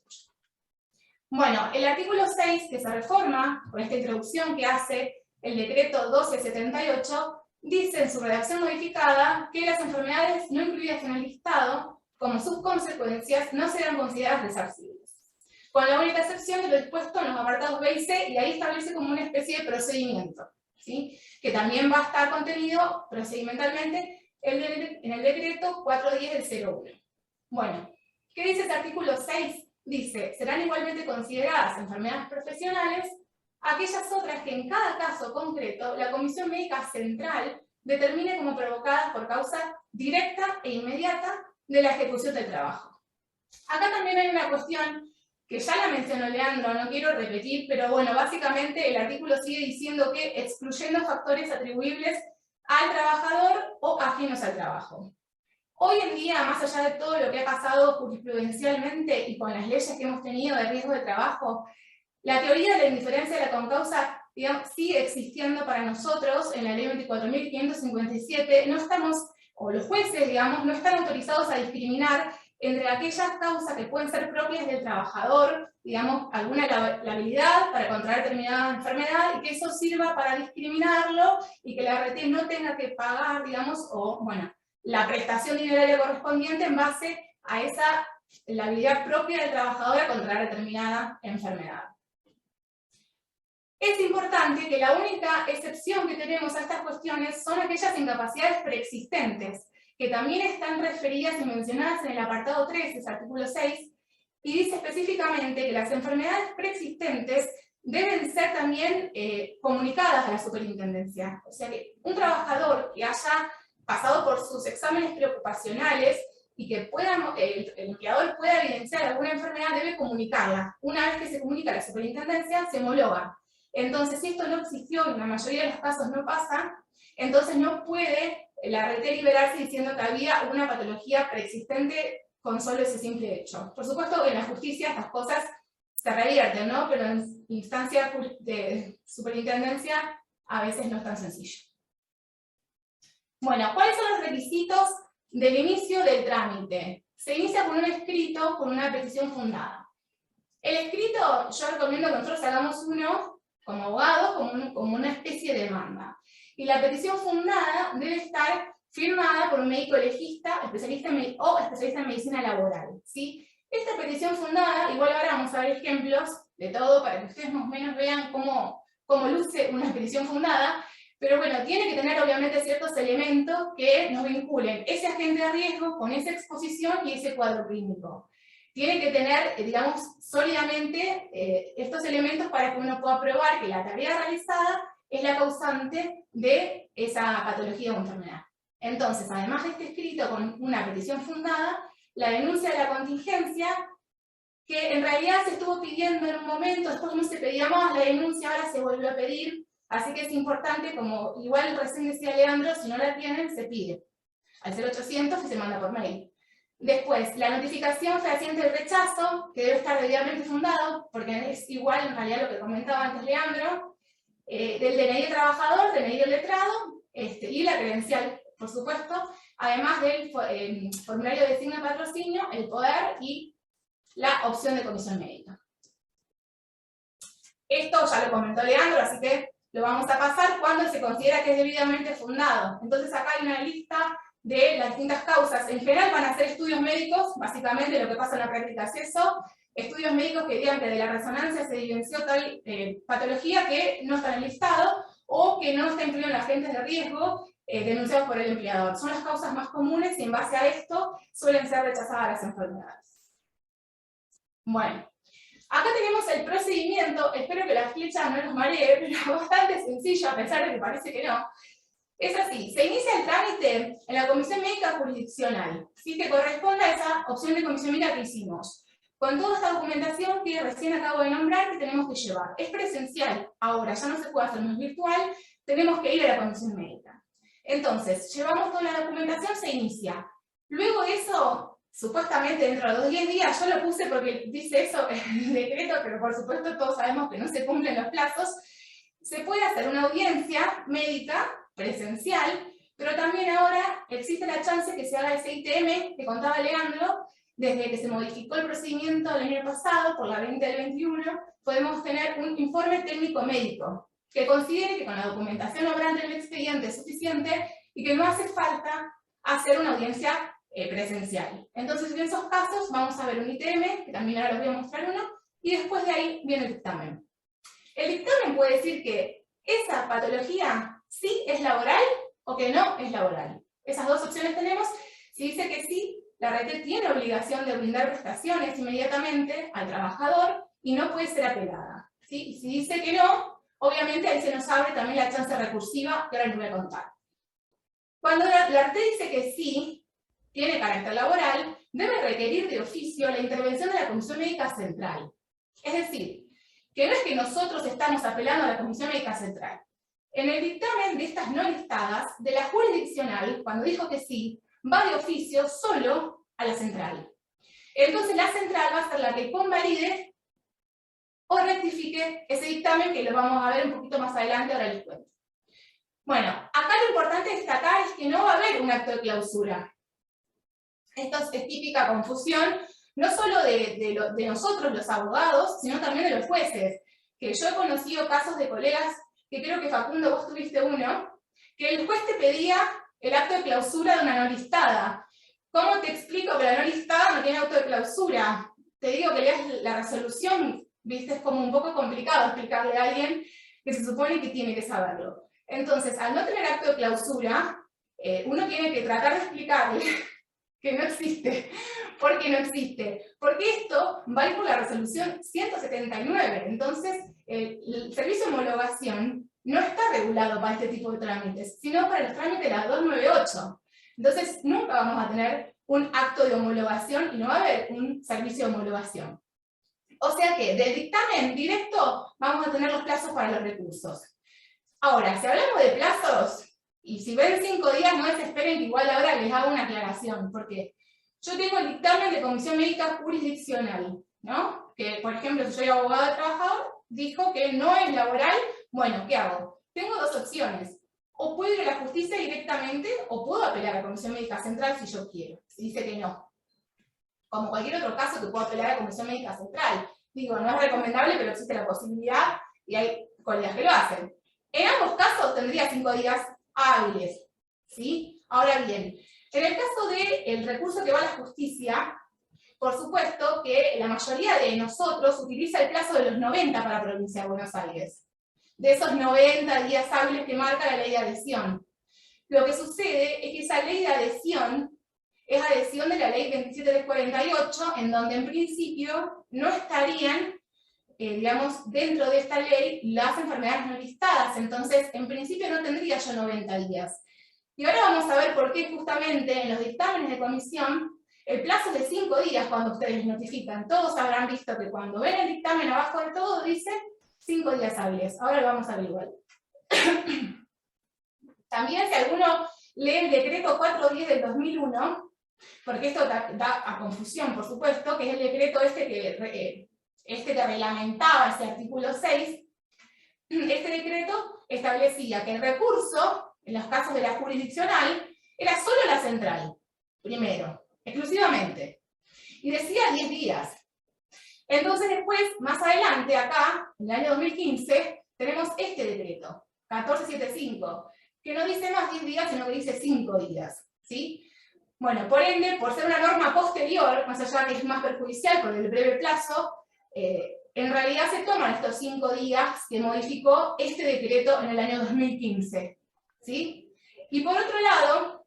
Bueno, el artículo 6, que se reforma con esta introducción que hace el decreto 1278, dice en su redacción modificada que las enfermedades no incluidas en el listado, como sus consecuencias, no serán consideradas resarcibles, con la única excepción de lo dispuesto en los apartados B y C, y ahí establece como una especie de procedimiento, ¿sí? Que también va a estar contenido procedimentalmente en el decreto 410 del 01. Bueno, ¿qué dice este artículo 6? Dice, serán igualmente consideradas enfermedades profesionales aquellas otras que en cada caso concreto la Comisión Médica Central determine como provocadas por causa directa e inmediata de la ejecución del trabajo. Acá también hay una cuestión que ya la mencionó Leandro, no quiero repetir, pero bueno, básicamente el artículo sigue diciendo que excluyendo factores atribuibles al trabajador o ajenos al trabajo. Hoy en día, más allá de todo lo que ha pasado jurisprudencialmente y con las leyes que hemos tenido de riesgo de trabajo, la teoría de la indiferencia de la concausa, digamos, sigue existiendo para nosotros en la ley 24.557. No estamos, o los jueces, digamos, no están autorizados a discriminar entre aquellas causas que pueden ser propias del trabajador, digamos, alguna labilidad para contraer determinada enfermedad, y que eso sirva para discriminarlo y que la ART no tenga que pagar, digamos, o, bueno, la prestación dineraria correspondiente en base a esa la habilidad propia del trabajador a contraer determinada enfermedad. Es importante que la única excepción que tenemos a estas cuestiones son aquellas incapacidades preexistentes, que también están referidas y mencionadas en el apartado 3, ese artículo 6, y dice específicamente que las enfermedades preexistentes deben ser también comunicadas a la superintendencia. O sea que un trabajador que haya pasado por sus exámenes preocupacionales y que el empleador pueda evidenciar alguna enfermedad, debe comunicarla. Una vez que se comunica a la superintendencia, se homologa. Entonces, si esto no existió, y en la mayoría de los casos no pasa, entonces no puede la ART liberarse diciendo que había una patología preexistente con solo ese simple hecho. Por supuesto, en la justicia estas cosas se revierten, ¿no? Pero en instancia de superintendencia a veces no es tan sencillo. Bueno, ¿cuáles son los requisitos del inicio del trámite? Se inicia con un escrito, con una petición fundada. El escrito, yo recomiendo que nosotros hagamos uno como abogados, como una especie de demanda. Y la petición fundada debe estar firmada por un médico legista, especialista en medicina laboral, ¿sí? Esta petición fundada, igual ahora vamos a ver ejemplos de todo para que ustedes más o menos vean cómo luce una petición fundada, pero bueno, tiene que tener obviamente ciertos elementos que nos vinculen ese agente de riesgo con esa exposición y ese cuadro clínico. Tiene que tener, digamos, sólidamente estos elementos para que uno pueda probar que la tarea realizada es la causante de esa patología o enfermedad. Entonces, además de este escrito con una petición fundada, la denuncia de la contingencia, que en realidad se estuvo pidiendo en un momento, después no se pedía más, la denuncia ahora se volvió a pedir, así que es importante, como igual recién decía Leandro, si no la tienen, se pide al 0800 y se manda por mail. Después, la notificación fehaciente del rechazo, que debe estar debidamente fundado, porque es igual en realidad lo que comentaba antes Leandro, del DNI del trabajador, DNI del letrado, y la credencial, por supuesto, además del formulario de signo de patrocinio, el poder y la opción de comisión médica. Esto ya lo comentó Leandro, así que lo vamos a pasar cuando se considera que es debidamente fundado. Entonces acá hay una lista de las distintas causas. En general van a ser estudios médicos, básicamente lo que pasa en la práctica es eso, estudios médicos que digan que de la resonancia se evidenció tal patología que no está en el listado, o que no está incluido en los agentes de riesgo denunciados por el empleador. Son las causas más comunes y en base a esto suelen ser rechazadas las enfermedades. Bueno, acá tenemos el procedimiento, espero que la flecha no nos maree, pero bastante sencillo, a pesar de que parece que no. Es así, se inicia el trámite en la Comisión Médica Jurisdiccional, ¿sí? Que corresponde a esa opción de comisión médica que hicimos, con toda esta documentación que recién acabo de nombrar que tenemos que llevar. Es presencial, ahora ya no se puede hacer más virtual, tenemos que ir a la comisión médica. Entonces, llevamos toda la documentación, se inicia. Luego eso, supuestamente dentro de los 10 días, yo lo puse porque dice eso en el decreto, pero por supuesto todos sabemos que no se cumplen los plazos, se puede hacer una audiencia médica presencial, pero también ahora existe la chance que se haga ese ITM que contaba Leandro, desde que se modificó el procedimiento el año pasado, por la 20 del 21, podemos tener un informe técnico médico, que considere que con la documentación obrante del expediente es suficiente y que no hace falta hacer una audiencia presencial. Entonces, en esos casos vamos a ver un ITM, que también ahora les voy a mostrar uno, y después de ahí viene el dictamen. El dictamen puede decir que esa patología sí es laboral o que no es laboral. Esas dos opciones tenemos. Si dice que sí, la RT tiene obligación de brindar prestaciones inmediatamente al trabajador y no puede ser apelada, ¿sí? Y si dice que no, obviamente ahí se nos abre también la chance recursiva que ahora les voy a contar. Cuando la RT dice que sí, tiene carácter laboral, debe requerir de oficio la intervención de la Comisión Médica Central. Es decir, que no es que nosotros estamos apelando a la Comisión Médica Central. En el dictamen de estas no listadas, de la jurisdiccional, cuando dijo que sí, va de oficio solo a la central. Entonces la central va a ser la que convalide o rectifique ese dictamen, que lo vamos a ver un poquito más adelante, ahora les cuento. Bueno, acá lo importante destacar es que no va a haber un acto de clausura. Esto es típica confusión, no solo de nosotros los abogados, sino también de los jueces. Que yo he conocido casos de colegas, que creo que Facundo vos tuviste uno, que el juez te pedía el acto de clausura de una no listada. ¿Cómo te explico que la no listada no tiene auto de clausura? Te digo que leas la resolución, viste, es como un poco complicado explicarle a alguien que se supone que tiene que saberlo. Entonces, al no tener acto de clausura, uno tiene que tratar de explicarle que no existe. ¿Por qué no existe? Porque esto va a ir por la resolución 179. Entonces, el servicio de homologación no está regulado para este tipo de trámites, sino para los trámites de la 298. Entonces, nunca vamos a tener un acto de homologación y no va a haber un servicio de homologación. O sea que, del dictamen directo, vamos a tener los plazos para los recursos. Ahora, si hablamos de plazos, y si ven 5 días, no desesperen que igual ahora les hago una aclaración, porque yo tengo el dictamen de Comisión Médica Jurisdiccional, ¿no? Que, por ejemplo, si soy abogado de trabajador, dijo que no es laboral, bueno, ¿qué hago? Tengo dos opciones. O puedo ir a la justicia directamente, o puedo apelar a la Comisión Médica Central si yo quiero, si dice que no. Como cualquier otro caso que puedo apelar a la Comisión Médica Central. Digo, no es recomendable, pero existe la posibilidad, y hay colegas que lo hacen. En ambos casos tendría 5 días hábiles, ¿sí? Ahora bien, en el caso del recurso que va a la justicia, por supuesto que la mayoría de nosotros utiliza el plazo de los 90 para la provincia de Buenos Aires. De esos 90 días hábiles que marca la ley de adhesión. Lo que sucede es que esa ley de adhesión es adhesión de la ley 27348, en donde en principio no estarían, digamos, dentro de esta ley las enfermedades no listadas. Entonces, en principio no tendría yo 90 días. Y ahora vamos a ver por qué justamente en los dictámenes de comisión el plazo es de 5 días cuando ustedes notifican. Todos habrán visto que cuando ven el dictamen abajo de todo dice 5 días hábiles. Ahora lo vamos a ver igual. También si alguno lee el decreto 410 del 2001, porque esto da a confusión, por supuesto, que es el decreto que reglamentaba ese artículo 6, este decreto establecía que el recurso, en los casos de la jurisdiccional, era solo la central, primero, exclusivamente. Y decía 10 días. Entonces después, más adelante, acá, en el año 2015, tenemos este decreto, 1475, que no dice más 10 días, sino que dice 5 días, ¿sí? Bueno, por ende, por ser una norma posterior, más allá que es más perjudicial por el breve plazo, en realidad se toman estos 5 días que modificó este decreto en el año 2015, ¿sí? Y por otro lado,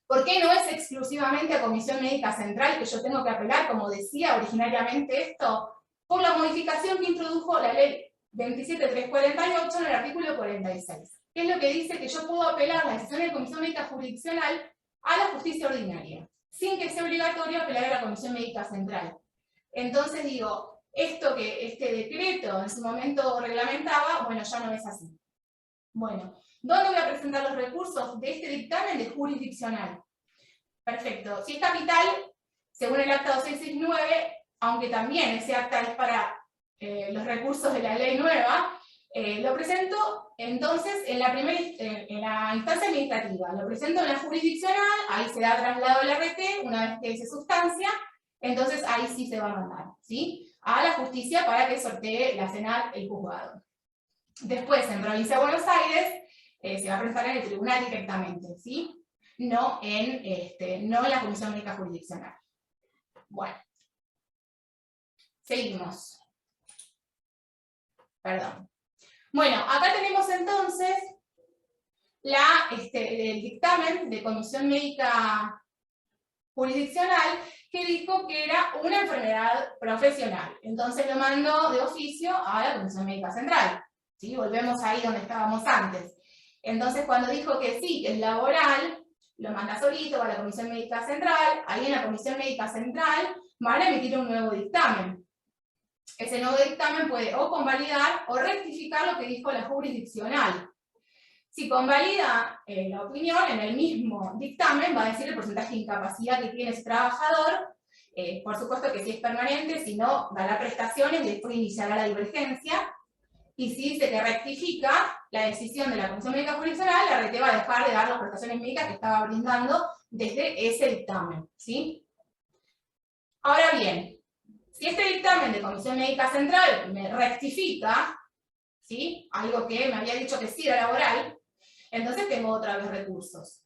¿por qué no es exclusivamente a Comisión Médica Central que yo tengo que apelar, como decía originariamente esto? Por la modificación que introdujo la ley 27348 en el artículo 46. ¿Qué es lo que dice? Que yo puedo apelar la decisión de la Comisión Médica Jurisdiccional a la justicia ordinaria, sin que sea obligatorio apelar a la Comisión Médica Central. Entonces digo, esto que este decreto en su momento reglamentaba, bueno, ya no es así. Bueno, ¿dónde voy a presentar los recursos de este dictamen de jurisdiccional? Perfecto. Si es capital, según el acta 2669, aunque también ese acta es para los recursos de la ley nueva, lo presento entonces en la instancia administrativa, lo presento en la jurisdiccional, ahí se da traslado al RT, una vez que se sustancia, entonces ahí sí se va a mandar, ¿sí? A la justicia para que sortee la Senat el juzgado. Después, en Provincia de Buenos Aires, se va a presentar en el tribunal directamente, ¿sí? No en la Comisión Médica Jurisdiccional. Bueno. Seguimos. Perdón. Bueno, acá tenemos entonces el dictamen de Comisión Médica Jurisdiccional que dijo que era una enfermedad profesional. Entonces lo mandó de oficio a la Comisión Médica Central. ¿Sí? Volvemos ahí donde estábamos antes. Entonces cuando dijo que sí, que es laboral, lo manda solito a la Comisión Médica Central, ahí en la Comisión Médica Central van a emitir un nuevo dictamen. Ese nuevo dictamen puede o convalidar o rectificar lo que dijo la jurisdiccional. Si convalida la opinión, en el mismo dictamen va a decir el porcentaje de incapacidad que tiene ese trabajador, por supuesto que si es permanente, si no, dará prestaciones y después iniciará la divergencia. Y si dice que rectifica la decisión de la Comisión Médica Jurisdiccional, la RT va a dejar de dar las prestaciones médicas que estaba brindando desde ese dictamen, ¿sí? Ahora bien, si este dictamen de Comisión Médica Central me rectifica, ¿sí? Algo que me había dicho que sí era laboral, entonces tengo otra vez recursos.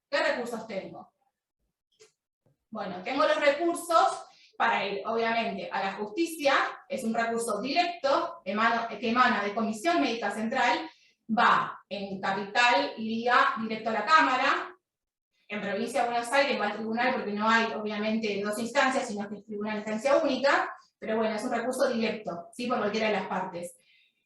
¿Qué recursos tengo? Bueno, tengo los recursos para ir, obviamente, a la justicia, es un recurso directo, que emana de Comisión Médica Central, va en capital y iría directo a la Cámara. En Provincia de Buenos Aires va al tribunal porque no hay, obviamente, dos instancias, sino que es tribunal instancia única, pero bueno, es un recurso directo, ¿sí? Por cualquiera de las partes.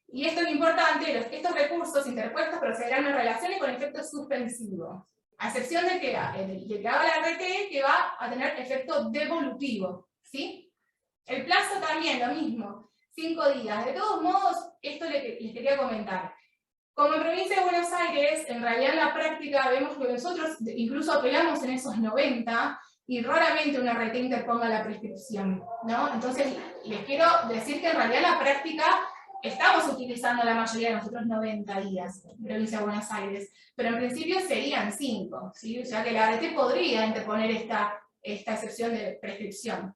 Y esto es importante, estos recursos interpuestos procederán en relación y con efecto suspensivo, a excepción de que haga la RT, que va a tener efecto devolutivo, ¿sí? El plazo también, lo mismo, 5 días. De todos modos, esto les quería comentar. Como en Provincia de Buenos Aires, en realidad en la práctica vemos que nosotros incluso apelamos en esos 90 y raramente una RT interponga la prescripción, ¿no? Entonces, les quiero decir que en realidad en la práctica estamos utilizando la mayoría de nosotros 90 días en Provincia de Buenos Aires, pero en principio serían 5, ¿sí? O sea que la RT podría interponer esta excepción de prescripción.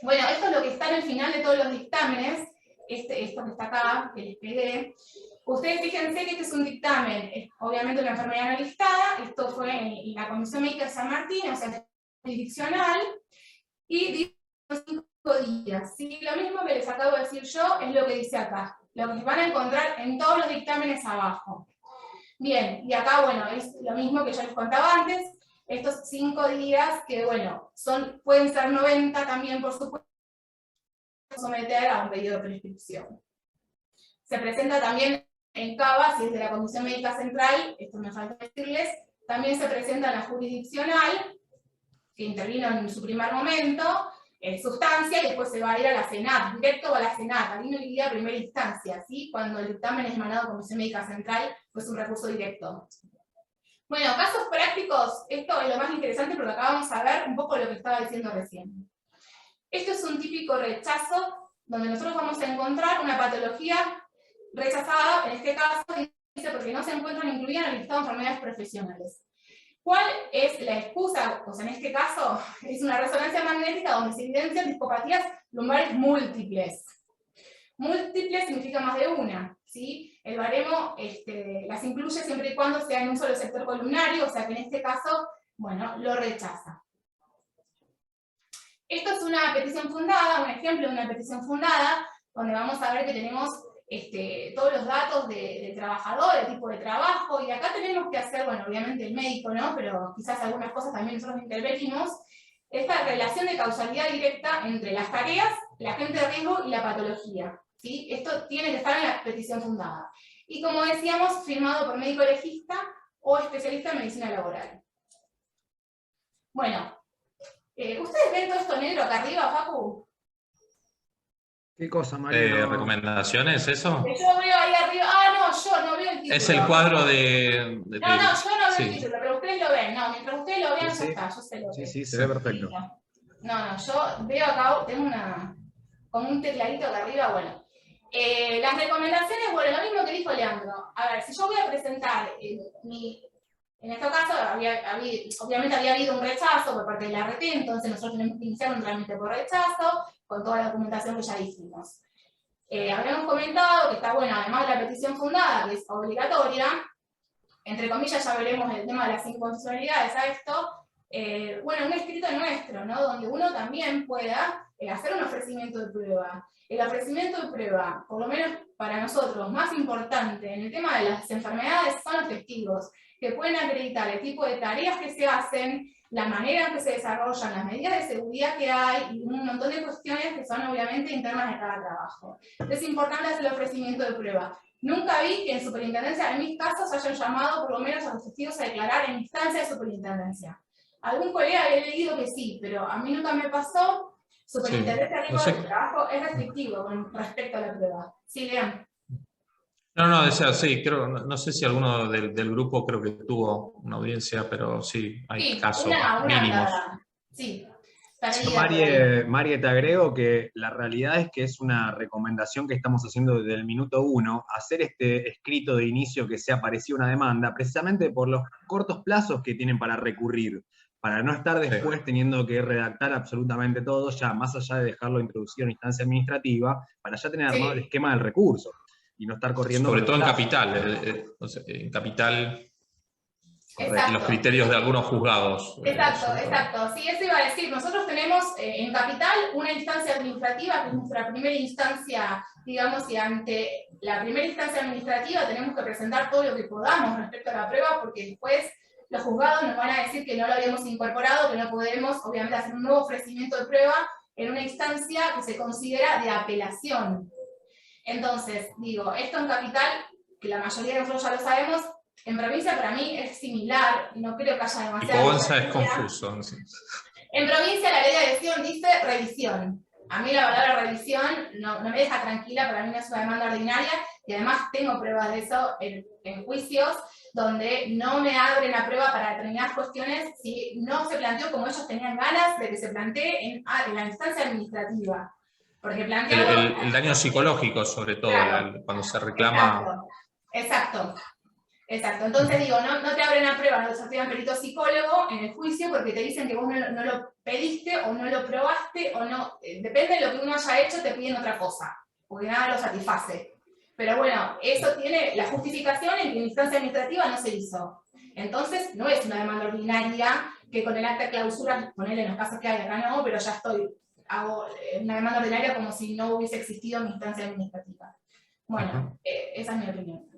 Bueno, esto es lo que está en el final de todos los dictámenes, esto que está acá, que les pegué. Ustedes fíjense que este es un dictamen, es obviamente una enfermedad no listada, esto fue en la Comisión Médica de San Martín, o sea, jurisdiccional, y dice 5 días. ¿Sí? Lo mismo que les acabo de decir yo es lo que dice acá, lo que van a encontrar en todos los dictámenes abajo. Bien, y acá, bueno, es lo mismo que yo les contaba antes, estos 5 días que, bueno, pueden ser 90 también, por supuesto, someter a un pedido de prescripción. Se presenta también en CABA, si es de la Comisión Médica Central, esto me falta decirles, también se presenta en la jurisdiccional, que intervino en su primer momento, en sustancia, y después se va a ir a la Senat, directo a la Senat, ahí no iría a primera instancia, ¿sí? Cuando el dictamen es emanado de Comisión Médica Central, pues un recurso directo. Bueno, casos prácticos, esto es lo más interesante porque acá vamos a ver un poco lo que estaba diciendo recién. Esto es un típico rechazo, donde nosotros vamos a encontrar una patología rechazada, en este caso, dice porque no se encuentran incluidas en el listado de enfermedades profesionales. ¿Cuál es la excusa? Pues en este caso es una resonancia magnética donde se evidencian discopatías lumbares múltiples. Múltiples significa más de una, ¿sí? El baremo las incluye siempre y cuando sea en un solo sector columnario, o sea que en este caso, bueno, lo rechaza. Esto es una petición fundada, un ejemplo de una petición fundada, donde vamos a ver que tenemos todos los datos del trabajador, el tipo de trabajo, y acá tenemos que hacer, bueno, obviamente el médico, ¿no? Pero quizás algunas cosas también nosotros intervenimos, esta relación de causalidad directa entre las tareas, el agente de riesgo y la patología. ¿sí? Esto tiene que estar en la petición fundada. Y como decíamos, firmado por médico legista o especialista en medicina laboral. Bueno, ¿ustedes ven todo esto negro acá arriba, Facu? ¿Qué cosa, María? ¿Recomendaciones, eso? Que yo veo ahí arriba, yo no veo el título. Es el cuadro de No, yo no veo el sí. título, pero ustedes lo ven. No, mientras ustedes lo vean, Sí, ya está, yo sé lo que Sí, se ve perfecto. No, yo veo acá, tengo como un tecladito acá arriba, bueno. Las recomendaciones, bueno, lo mismo que dijo Leandro. A ver, si yo voy a presentar en este caso, obviamente había habido un rechazo por parte de la RT, entonces nosotros tenemos que iniciar un trámite por rechazo, con toda la documentación que ya hicimos. Habíamos comentado que está bueno, además de la petición fundada, que es obligatoria, entre comillas ya veremos el tema de las inconstitucionalidades a esto, bueno, un escrito nuestro, ¿no? Donde uno también pueda hacer un ofrecimiento de prueba. El ofrecimiento de prueba, por lo menos para nosotros, más importante en el tema de las enfermedades son los testigos, que pueden acreditar el tipo de tareas que se hacen, la manera en que se desarrollan, las medidas de seguridad que hay, y un montón de cuestiones que son obviamente internas de cada trabajo. Es importante hacer el ofrecimiento de prueba. Nunca vi que en superintendencia, en mis casos, hayan llamado por lo menos a los testigos a declarar en instancia de superintendencia. Algún colega había leído que sí, pero a mí nunca me pasó. Superintendencia Sí, no sé. de trabajo es restrictivo con respecto a la prueba. Sí, Lean. No, decía, sí, creo, no sé si alguno del grupo creo que tuvo una audiencia, pero sí, hay casos mínimos. Sí. Marie, te agrego que la realidad es que es una recomendación que estamos haciendo desde el minuto 1, hacer este escrito de inicio que sea parecido a una demanda, precisamente por los cortos plazos que tienen para recurrir, para no estar después teniendo que redactar absolutamente todo, ya más allá de dejarlo introducido en instancia administrativa, para ya tener armado el esquema del recurso, y no estar corriendo. Sobre todo en capital, en capital. Exacto. Los criterios de algunos juzgados. Exacto. Sí, eso iba a decir. Nosotros tenemos en capital una instancia administrativa, que es nuestra primera instancia, digamos, y ante la primera instancia administrativa tenemos que presentar todo lo que podamos respecto a la prueba, porque después los juzgados nos van a decir que no lo habíamos incorporado, que no podemos, obviamente, hacer un nuevo ofrecimiento de prueba en una instancia que se considera de apelación. Entonces, digo, esto en capital, que la mayoría de nosotros ya lo sabemos, en provincia para mí es similar, no creo que haya demasiada... Y Provenza es confuso. Sí. En provincia la ley de adhesión dice revisión. A mí la palabra revisión no me deja tranquila, para mí no es una demanda ordinaria, y además tengo pruebas de eso en juicios, donde no me abren la prueba para determinadas cuestiones si no se planteó como ellos tenían ganas de que se plantee en la instancia administrativa. Porque el daño psicológico, sobre todo, claro, cuando se reclama... Exacto. Entonces digo, no te abren la prueba, no te activan perito psicólogo en el juicio porque te dicen que vos no lo pediste o no lo probaste o no, depende de lo que uno haya hecho, te piden otra cosa, porque nada lo satisface. Pero bueno, eso tiene la justificación en que en instancia administrativa no se hizo. Entonces no es una demanda ordinaria que con el acta de clausura, ponerle en los casos que hay acá no, pero ya hago una demanda ordinaria como si no hubiese existido mi instancia administrativa. Bueno, esa es mi opinión.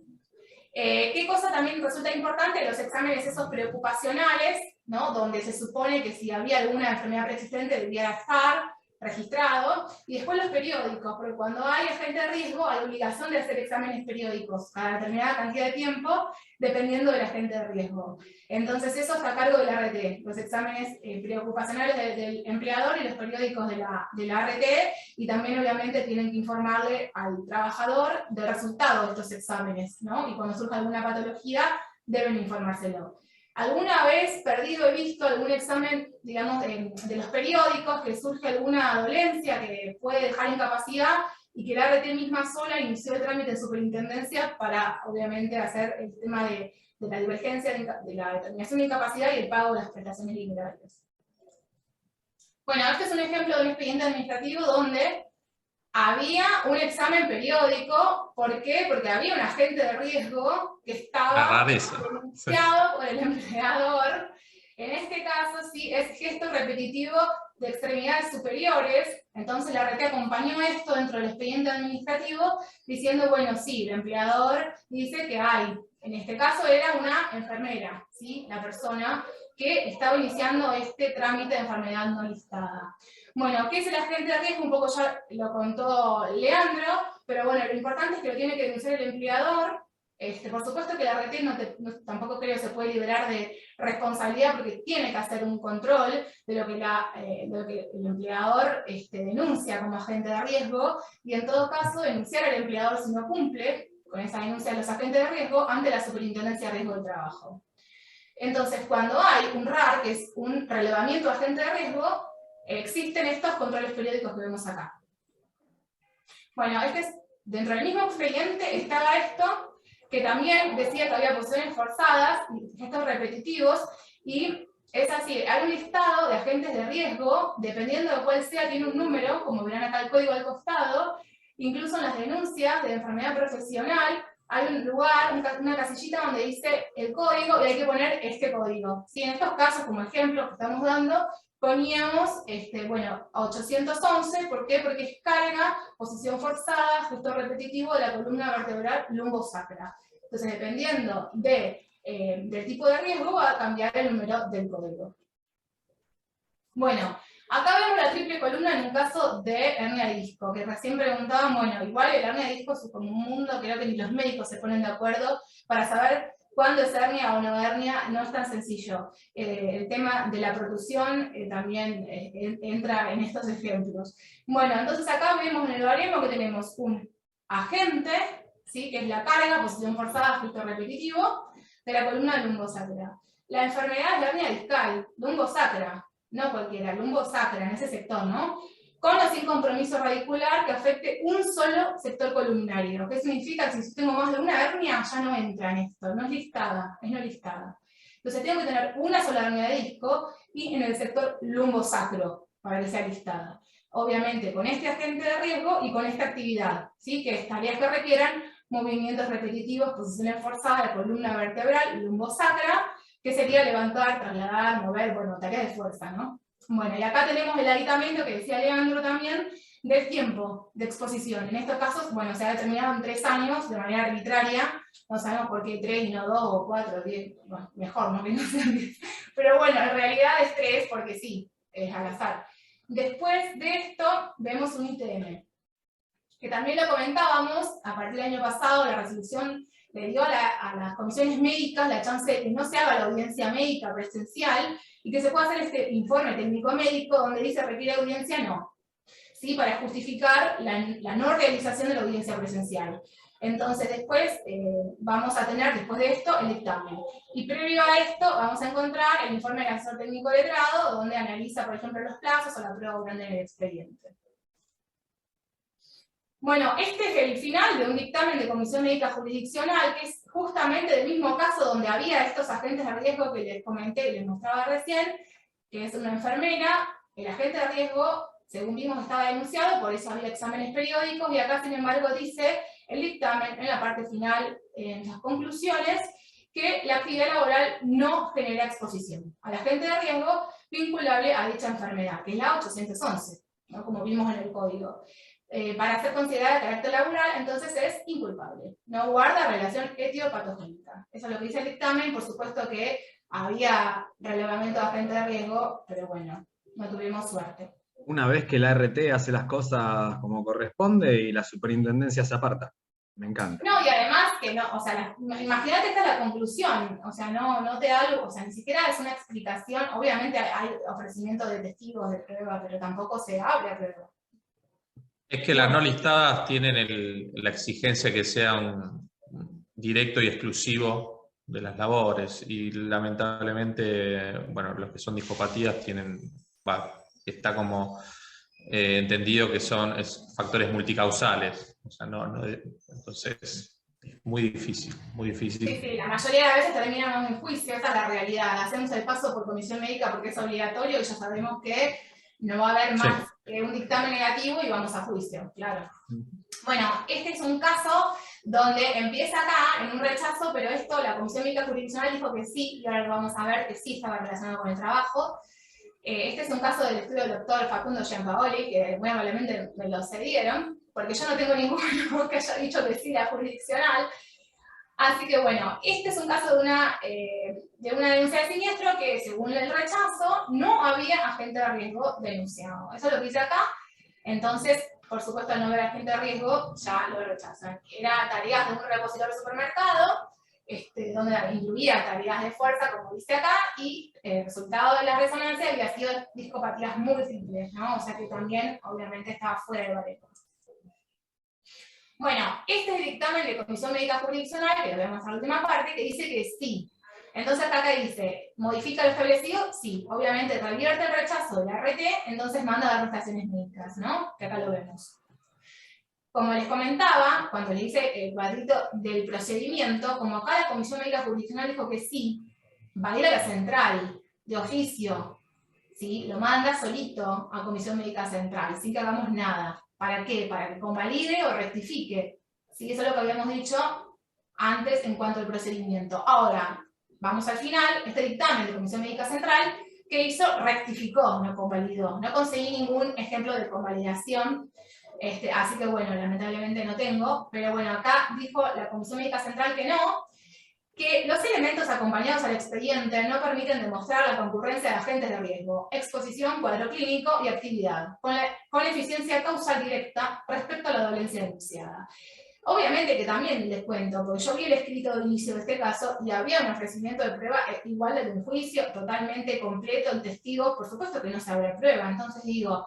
¿Qué cosa también resulta importante? Los exámenes esos preocupacionales, ¿no? Donde se supone que si había alguna enfermedad preexistente debiera estar registrado, y después los periódicos, porque cuando hay agente de riesgo hay obligación de hacer exámenes periódicos cada determinada cantidad de tiempo, dependiendo del agente de riesgo. Entonces eso está a cargo de la RT, los exámenes preocupacionales del empleador y los periódicos de la RT, y también obviamente tienen que informarle al trabajador del resultado de estos exámenes, ¿no? Y cuando surja alguna patología deben informárselo. Alguna vez perdido he visto algún examen, digamos, de los periódicos, que surge alguna dolencia que puede dejar incapacidad y que la RT misma sola inició el trámite de superintendencia para, obviamente, hacer el tema de la divergencia de la determinación de incapacidad y el pago de las prestaciones liberales. Bueno, este es un ejemplo de un expediente administrativo donde había un examen periódico. ¿Por qué? Porque había un agente de riesgo que estaba denunciado por el empleador. En este caso, sí, es gesto repetitivo de extremidades superiores. Entonces la RT acompañó esto dentro del expediente administrativo, diciendo, bueno, sí, el empleador dice que hay. En este caso era una enfermera, ¿sí? La persona que estaba iniciando este trámite de enfermedad no listada. Bueno, ¿qué es el agente de riesgo? Un poco ya lo contó Leandro, pero bueno, lo importante es que lo tiene que denunciar el empleador. Por supuesto que la RT tampoco creo que se puede liberar de responsabilidad porque tiene que hacer un control de lo que el empleador denuncia como agente de riesgo, y en todo caso denunciar al empleador si no cumple con esa denuncia de los agentes de riesgo ante la Superintendencia de Riesgo del Trabajo. Entonces, cuando hay un RAR, que es un relevamiento de agente de riesgo, existen estos controles periódicos que vemos acá. Bueno, dentro del mismo expediente estaba esto, que también decía que había posiciones forzadas, gestos repetitivos, y es así, hay un listado de agentes de riesgo, dependiendo de cuál sea, tiene un número, como verán acá el código al costado, incluso en las denuncias de enfermedad profesional, hay un lugar, una casillita donde dice el código, y hay que poner este código. ¿Sí? En estos casos, como ejemplo que estamos dando, poníamos, bueno, a 811, ¿por qué? Porque es carga, posición forzada, gesto repetitivo de la columna vertebral lumbosacra. Entonces, dependiendo del tipo de riesgo, va a cambiar el número del código. Bueno, acá vemos la triple columna en un caso de hernia de disco, que recién preguntaban, bueno, igual el hernia de disco es como un mundo, creo que ni los médicos se ponen de acuerdo para saber cuándo es hernia o no hernia, no es tan sencillo. El tema de la protusión también entra en estos ejemplos. Bueno, entonces acá vemos en el baremo que tenemos un agente, ¿sí? Que es la carga, posición forzada, gesto repetitivo, de la columna lumbosacra. La enfermedad es la hernia discal, lumbosacra, no cualquiera, lumbosacra, en ese sector, ¿no? Con o sin compromiso radicular que afecte un solo sector columnario. ¿Qué significa? Que si tengo más de una hernia, ya no entra en esto, no es listada, es no listada. Entonces tengo que tener una sola hernia de disco y en el sector lumbosacro, para que sea listada. Obviamente con este agente de riesgo y con esta actividad, ¿sí? Que es tareas que requieran movimientos repetitivos, posiciones forzadas de columna vertebral, lumbosacra, que sería levantar, trasladar, mover, bueno, tareas de fuerza, ¿no? Bueno, y acá tenemos el aditamento que decía Leandro también, del tiempo de exposición. En estos casos, bueno, se ha determinado en 3 años de manera arbitraria, no sabemos por qué 3 y no 2 o 4, 10, bueno, mejor, ¿no? Que no sean 10. Pero bueno, en realidad es 3 porque sí, es al azar. Después de esto, vemos un ITM, que también lo comentábamos, a partir del año pasado la resolución le dio a las comisiones médicas la chance de que no se haga la audiencia médica presencial y que se pueda hacer este informe técnico médico donde dice requiere audiencia no, ¿sí? Para justificar la no realización de la audiencia presencial. Entonces después vamos a tener, después de esto, el dictamen. Y previo a esto vamos a encontrar el informe del asesor técnico de grado, donde analiza, por ejemplo, los plazos o la prueba grande en el expediente. Bueno, este es el final de un dictamen de comisión médica jurisdiccional, que es justamente del mismo caso donde había estos agentes de riesgo que les comenté y les mostraba recién, que es una enfermera, el agente de riesgo, según vimos, estaba denunciado, por eso había exámenes periódicos, y acá, sin embargo, dice el dictamen, en la parte final, en las conclusiones, que la actividad laboral no genera exposición al agente de riesgo vinculable a dicha enfermedad, que es la 811, ¿no? Como vimos en el código. Para ser considerada de carácter laboral, entonces es inculpable. No guarda relación etiopatogénica. Eso es lo que dice el dictamen. Por supuesto que había relevamiento de agente de riesgo, pero bueno, no tuvimos suerte. Una vez que la RT hace las cosas como corresponde y la superintendencia se aparta. Me encanta. No, y además que no, o sea, imagínate esta es la conclusión, o sea, no te da algo, o sea, ni siquiera es una explicación. Obviamente hay ofrecimiento de testigos de prueba, pero tampoco se abre a prueba. Es que las no listadas tienen la exigencia que sea un directo y exclusivo de las labores, y lamentablemente, bueno, los que son discopatías tienen, está como entendido que son factores multicausales, o sea, entonces es muy difícil, muy difícil. Sí, la mayoría de las veces terminamos en juicio, esa es la realidad. Hacemos el paso por comisión médica porque es obligatorio y ya sabemos que no va a haber más que un dictamen negativo y vamos a juicio, claro. Bueno, este es un caso donde empieza acá en un rechazo, pero esto la Comisión Médica Jurisdiccional dijo que sí, y ahora lo vamos a ver que sí estaba relacionado con el trabajo. Este es un caso del estudio del doctor Facundo Giampaoli, que muy amablemente me lo cedieron, porque yo no tengo ninguno que haya dicho que sí la jurisdiccional. Así que bueno, este es un caso de una denuncia de siniestro que, según el rechazo, no había agente de riesgo denunciado. Eso es lo que dice acá. Entonces, por supuesto, al no ver agente de riesgo, ya lo rechazan. Era tareas de un repositorio de supermercado, donde incluía tareas de fuerza, como dice acá, y el resultado de la resonancia había sido discopatías múltiples, ¿no? O sea que también, obviamente, estaba fuera del baremo. Bueno, este es el dictamen de Comisión Médica Jurisdiccional, que lo vemos en la última parte, que dice que sí. Entonces acá dice, ¿modifica lo establecido? Sí. Obviamente revierte el rechazo de la RT, entonces manda a dar prestaciones médicas, ¿no? Que acá lo vemos. Como les comentaba, cuando le hice el cuadrito del procedimiento, como acá la Comisión Médica Jurisdiccional dijo que sí, va a ir a la central, de oficio, ¿sí? Lo manda solito a Comisión Médica Central, sin que hagamos nada. ¿Para qué? Para que convalide o rectifique. ¿Sí? Eso es lo que habíamos dicho antes en cuanto al procedimiento. Ahora, vamos al final, este dictamen de Comisión Médica Central, que hizo, rectificó, no convalidó. No conseguí ningún ejemplo de convalidación, así que bueno, lamentablemente no tengo, pero bueno, acá dijo la Comisión Médica Central que no, que los elementos acompañados al expediente no permiten demostrar la concurrencia de agentes de riesgo, exposición, cuadro clínico y actividad, con la eficiencia causal directa respecto a la dolencia denunciada. Obviamente que también les cuento, porque yo vi el escrito de inicio de este caso y había un ofrecimiento de prueba igual de un juicio, totalmente completo, el testigo, por supuesto que no se abre prueba, entonces digo,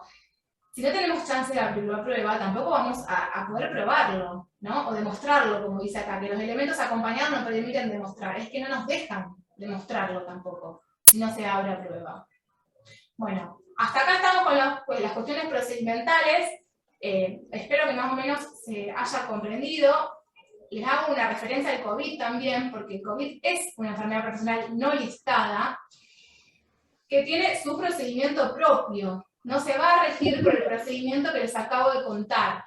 si no tenemos chance de abrir la prueba, tampoco vamos a poder probarlo, ¿no? O demostrarlo, como dice acá, que los elementos acompañados no permiten demostrar, es que no nos dejan demostrarlo tampoco, si no se abre prueba. Bueno, hasta acá estamos con las cuestiones procedimentales. Espero que más o menos se haya comprendido. Les hago una referencia al COVID también, porque el COVID es una enfermedad profesional no listada, que tiene su procedimiento propio. No se va a regir por el procedimiento que les acabo de contar.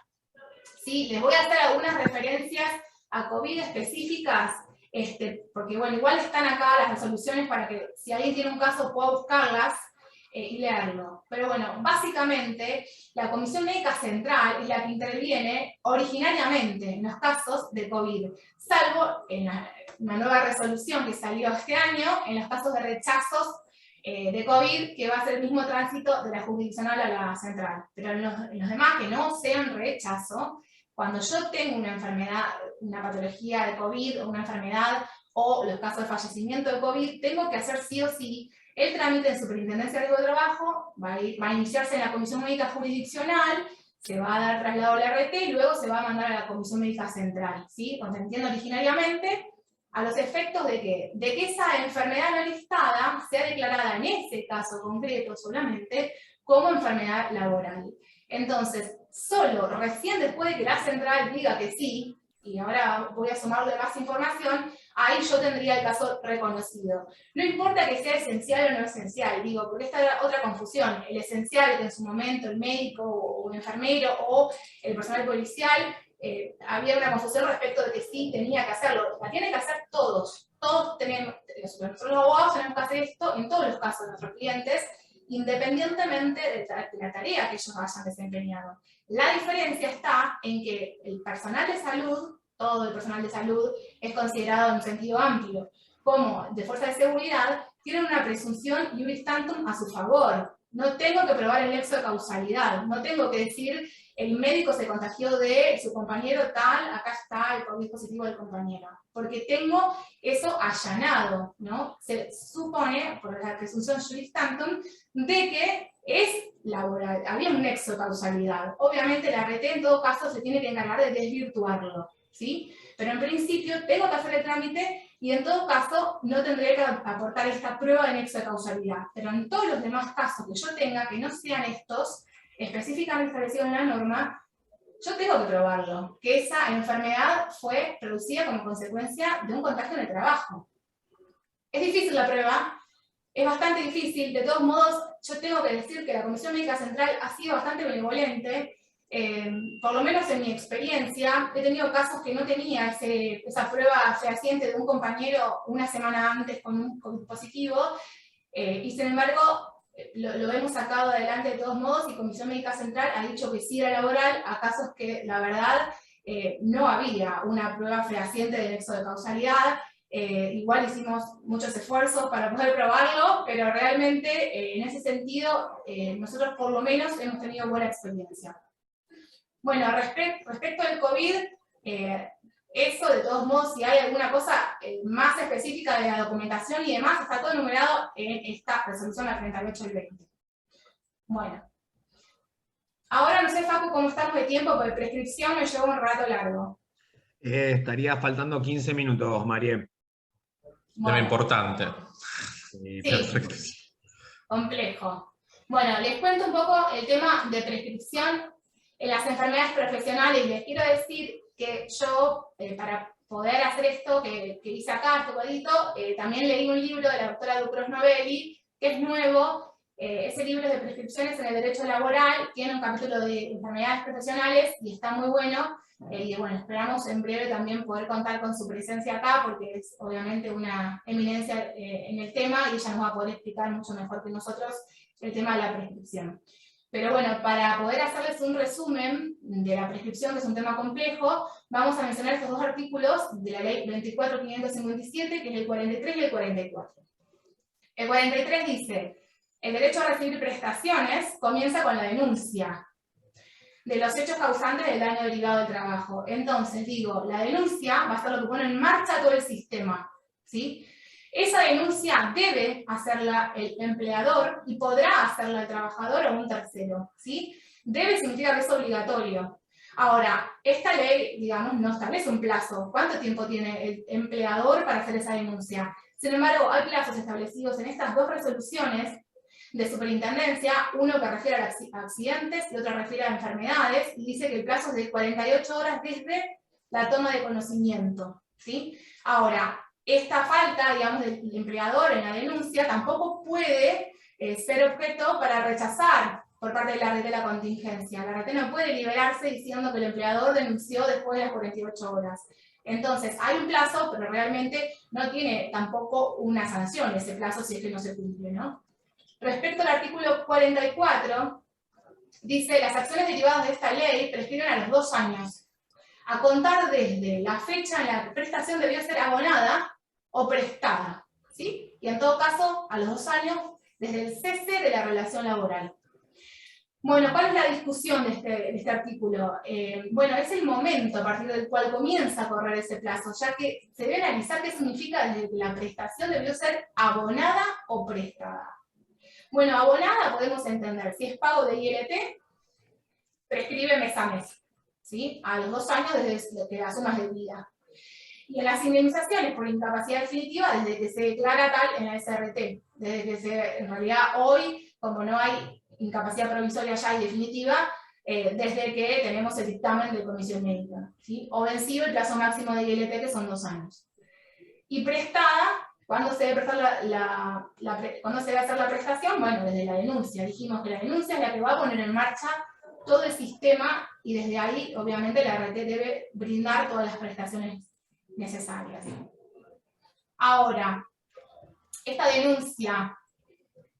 ¿Sí? Les voy a hacer algunas referencias a COVID específicas, porque bueno, igual están acá las resoluciones para que si alguien tiene un caso pueda buscarlas y leerlo. Pero bueno, básicamente la Comisión Médica Central es la que interviene originariamente en los casos de COVID, salvo en una nueva resolución que salió este año, en los casos de rechazos de COVID, que va a ser el mismo tránsito de la jurisdiccional a la central. Pero en los demás que no sean rechazo, cuando yo tengo una enfermedad, una patología de COVID, o una enfermedad, o los casos de fallecimiento de COVID, tengo que hacer sí o sí el trámite en Superintendencia de Riesgo de Trabajo, va a iniciarse en la Comisión Médica Jurisdiccional, se va a dar traslado a la RT y luego se va a mandar a la Comisión Médica Central, ¿sí? Como se entiende originariamente, a los efectos de que esa enfermedad no listada sea declarada en ese caso concreto solamente como enfermedad laboral. Entonces, solo recién después de que la central diga que sí, y ahora voy a sumarle más información, ahí yo tendría el caso reconocido. No importa que sea esencial o no esencial, digo, porque esta era otra confusión. El esencial, que en su momento el médico o el enfermero o el personal policial, había una confusión respecto de que sí tenía que hacerlo. La tienen que hacer todos. Todos tenemos, nosotros los abogados tenemos que hacer esto en todos los casos de nuestros clientes, independientemente de la tarea que ellos hayan desempeñado. La diferencia está en que el personal de salud, todo el personal de salud, es considerado en un sentido amplio como de fuerza de seguridad, tienen una presunción iuris tantum a su favor. No tengo que probar el nexo de causalidad, no tengo que decir el médico se contagió de su compañero tal, acá está el COVID positivo del compañero, porque tengo eso allanado, ¿no? Se supone, por la presunción iuris tantum, de que es laboral, había un nexo de causalidad. Obviamente la RT en todo caso se tiene que encargar de desvirtuarlo, ¿sí? Pero en principio tengo que hacer el trámite y en todo caso no tendré que aportar esta prueba de nexo de causalidad. Pero en todos los demás casos que yo tenga, que no sean estos, específicamente establecidos en la norma, yo tengo que probarlo, que esa enfermedad fue producida como consecuencia de un contagio en el trabajo. Es difícil la prueba, es bastante difícil, de todos modos, yo tengo que decir que la Comisión Médica Central ha sido bastante benevolente. Por lo menos en mi experiencia, he tenido casos que no tenía esa prueba fehaciente de un compañero una semana antes con un COVID positivo, y sin embargo lo hemos sacado adelante de todos modos, y Comisión Médica Central ha dicho que sí era laboral a casos que la verdad no había una prueba fehaciente de nexo de causalidad. Igual hicimos muchos esfuerzos para poder probarlo, pero realmente en ese sentido nosotros por lo menos hemos tenido buena experiencia. Bueno, respecto al COVID, eso de todos modos, si hay alguna cosa más específica de la documentación y demás, está todo enumerado en esta resolución, la 38 del 20. Bueno. Ahora no sé, Facu, cómo estamos de tiempo, porque prescripción me lleva un rato largo. Estaría faltando 15 minutos, Mariel. Tema importante. Sí, perfecto. Complejo. Bueno, les cuento un poco el tema de prescripción en las enfermedades profesionales. Les quiero decir que yo, para poder hacer esto que hice acá, este cuadrito, también leí un libro de la doctora Ducros Novelli, que es nuevo. Ese libro es de prescripciones en el derecho laboral, tiene un capítulo de enfermedades profesionales y está muy bueno. Y bueno, esperamos en breve también poder contar con su presencia acá, porque es obviamente una eminencia en el tema y ella nos va a poder explicar mucho mejor que nosotros el tema de la prescripción. Pero bueno, para poder hacerles un resumen de la prescripción, que es un tema complejo, vamos a mencionar estos dos artículos de la ley 24.557, que es el 43 y el 44. El 43 dice: el derecho a recibir prestaciones comienza con la denuncia de los hechos causantes del daño derivado del trabajo. Entonces, digo, la denuncia va a ser lo que pone en marcha todo el sistema, ¿sí? Esa denuncia debe hacerla el empleador y podrá hacerla el trabajador o un tercero, ¿sí? Debe significa que es obligatorio. Ahora, esta ley, digamos, no establece un plazo. ¿Cuánto tiempo tiene el empleador para hacer esa denuncia? Sin embargo, hay plazos establecidos en estas dos resoluciones de superintendencia, uno que refiere a accidentes y otro refiere a enfermedades, y dice que el plazo es de 48 horas desde la toma de conocimiento, ¿sí? Ahora, esta falta, digamos, del empleador en la denuncia tampoco puede ser objeto para rechazar por parte de la RT la contingencia. La RT no puede liberarse diciendo que el empleador denunció después de las 48 horas. Entonces, hay un plazo, pero realmente no tiene tampoco una sanción ese plazo si es que no se cumple, ¿no? Respecto al artículo 44, dice: las acciones derivadas de esta ley prescriben a los 2 años, a contar desde la fecha en la que la prestación debió ser abonada o prestada, ¿sí? Y en todo caso, a los 2 años desde el cese de la relación laboral. Bueno, ¿cuál es la discusión de este artículo? Bueno, es el momento a partir del cual comienza a correr ese plazo, ya que se debe analizar qué significa desde que la prestación debió ser abonada o prestada. Bueno, abonada podemos entender, si es pago de ILT, prescribe mes a mes, ¿sí? A los 2 años desde que la suma es debida. Y en las indemnizaciones por incapacidad definitiva, desde que se declara tal en la SRT, desde que en realidad hoy, como no hay incapacidad provisoria ya y definitiva, desde que tenemos el dictamen de comisión médica, ¿sí? O vencido el plazo máximo de ILT, que son 2 años. Y prestada, ¿cuándo se debe ¿cuándo se debe hacer la prestación? Bueno, desde la denuncia. Dijimos que la denuncia es la que va a poner en marcha todo el sistema y desde ahí, obviamente, la RT debe brindar todas las prestaciones necesarias. Ahora, esta denuncia,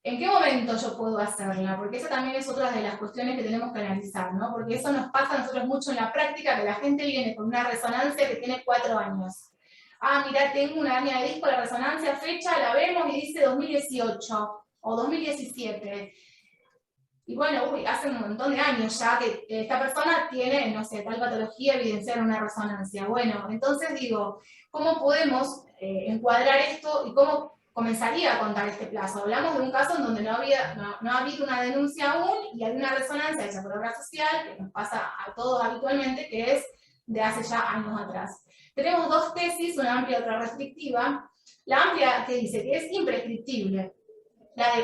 ¿en qué momento yo puedo hacerla? Porque esa también es otra de las cuestiones que tenemos que analizar, ¿no? Porque eso nos pasa a nosotros mucho en la práctica, que la gente viene con una resonancia que tiene 4 años. Ah, mirá, tengo una hernia de disco, la resonancia, fecha, la vemos y dice 2018 o 2017. Y bueno, hace un montón de años ya que esta persona tiene, no sé, tal patología evidenciada en una resonancia. Bueno, entonces digo, ¿cómo podemos encuadrar esto y cómo comenzaría a contar este plazo? Hablamos de un caso en donde no ha habido una denuncia aún y hay una resonancia hecha por obra social, que nos pasa a todos habitualmente, que es de hace ya años atrás. Tenemos 2 tesis, una amplia y otra restrictiva. La amplia que dice que es imprescriptible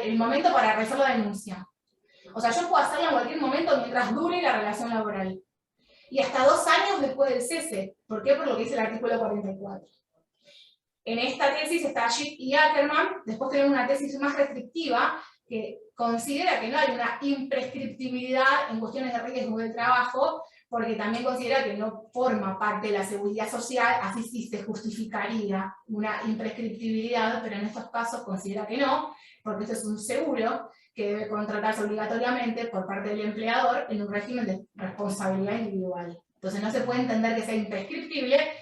el momento para realizar la denuncia. O sea, yo puedo hacerla en cualquier momento mientras dure la relación laboral. Y hasta 2 años después del cese. ¿Por qué? Por lo que dice el artículo 44. En esta tesis está Schiff y Ackerman. Después tenemos una tesis más restrictiva que considera que no hay una imprescriptibilidad en cuestiones de riesgo del trabajo, porque también considera que no forma parte de la seguridad social, así sí se justificaría una imprescriptibilidad, pero en estos casos considera que no, porque esto es un seguro que debe contratarse obligatoriamente por parte del empleador en un régimen de responsabilidad individual. Entonces no se puede entender que sea imprescriptible,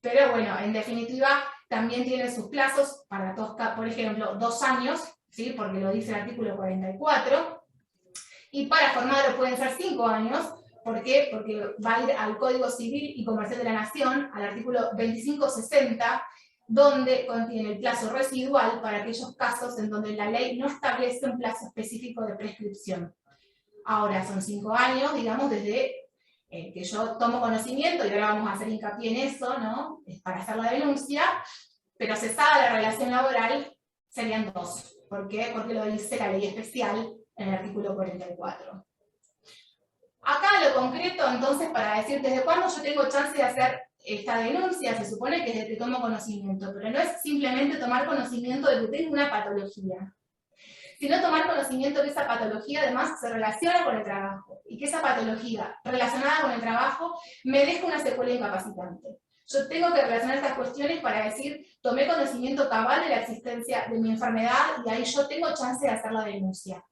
pero bueno, en definitiva también tiene sus plazos para todos, por ejemplo, 2 años, ¿sí? Porque lo dice el artículo 44, y para formarlo pueden ser 5 años, ¿Por qué? Porque va a ir al Código Civil y Comercial de la Nación, al artículo 2560, donde contiene el plazo residual para aquellos casos en donde la ley no establece un plazo específico de prescripción. Ahora son 5 años, digamos, desde que yo tomo conocimiento, y ahora vamos a hacer hincapié en eso, ¿no? Para hacer la denuncia, pero cesada la relación laboral serían 2. ¿Por qué? Porque lo dice la ley especial en el artículo 44. Acá lo concreto, entonces, para decir desde cuándo yo tengo chance de hacer esta denuncia, se supone que desde que tomo conocimiento, pero no es simplemente tomar conocimiento de que tengo una patología, sino tomar conocimiento de que esa patología además se relaciona con el trabajo, y que esa patología relacionada con el trabajo me deja una secuela incapacitante. Yo tengo que relacionar estas cuestiones para decir, tomé conocimiento cabal de la existencia de mi enfermedad, y ahí yo tengo chance de hacer la denuncia.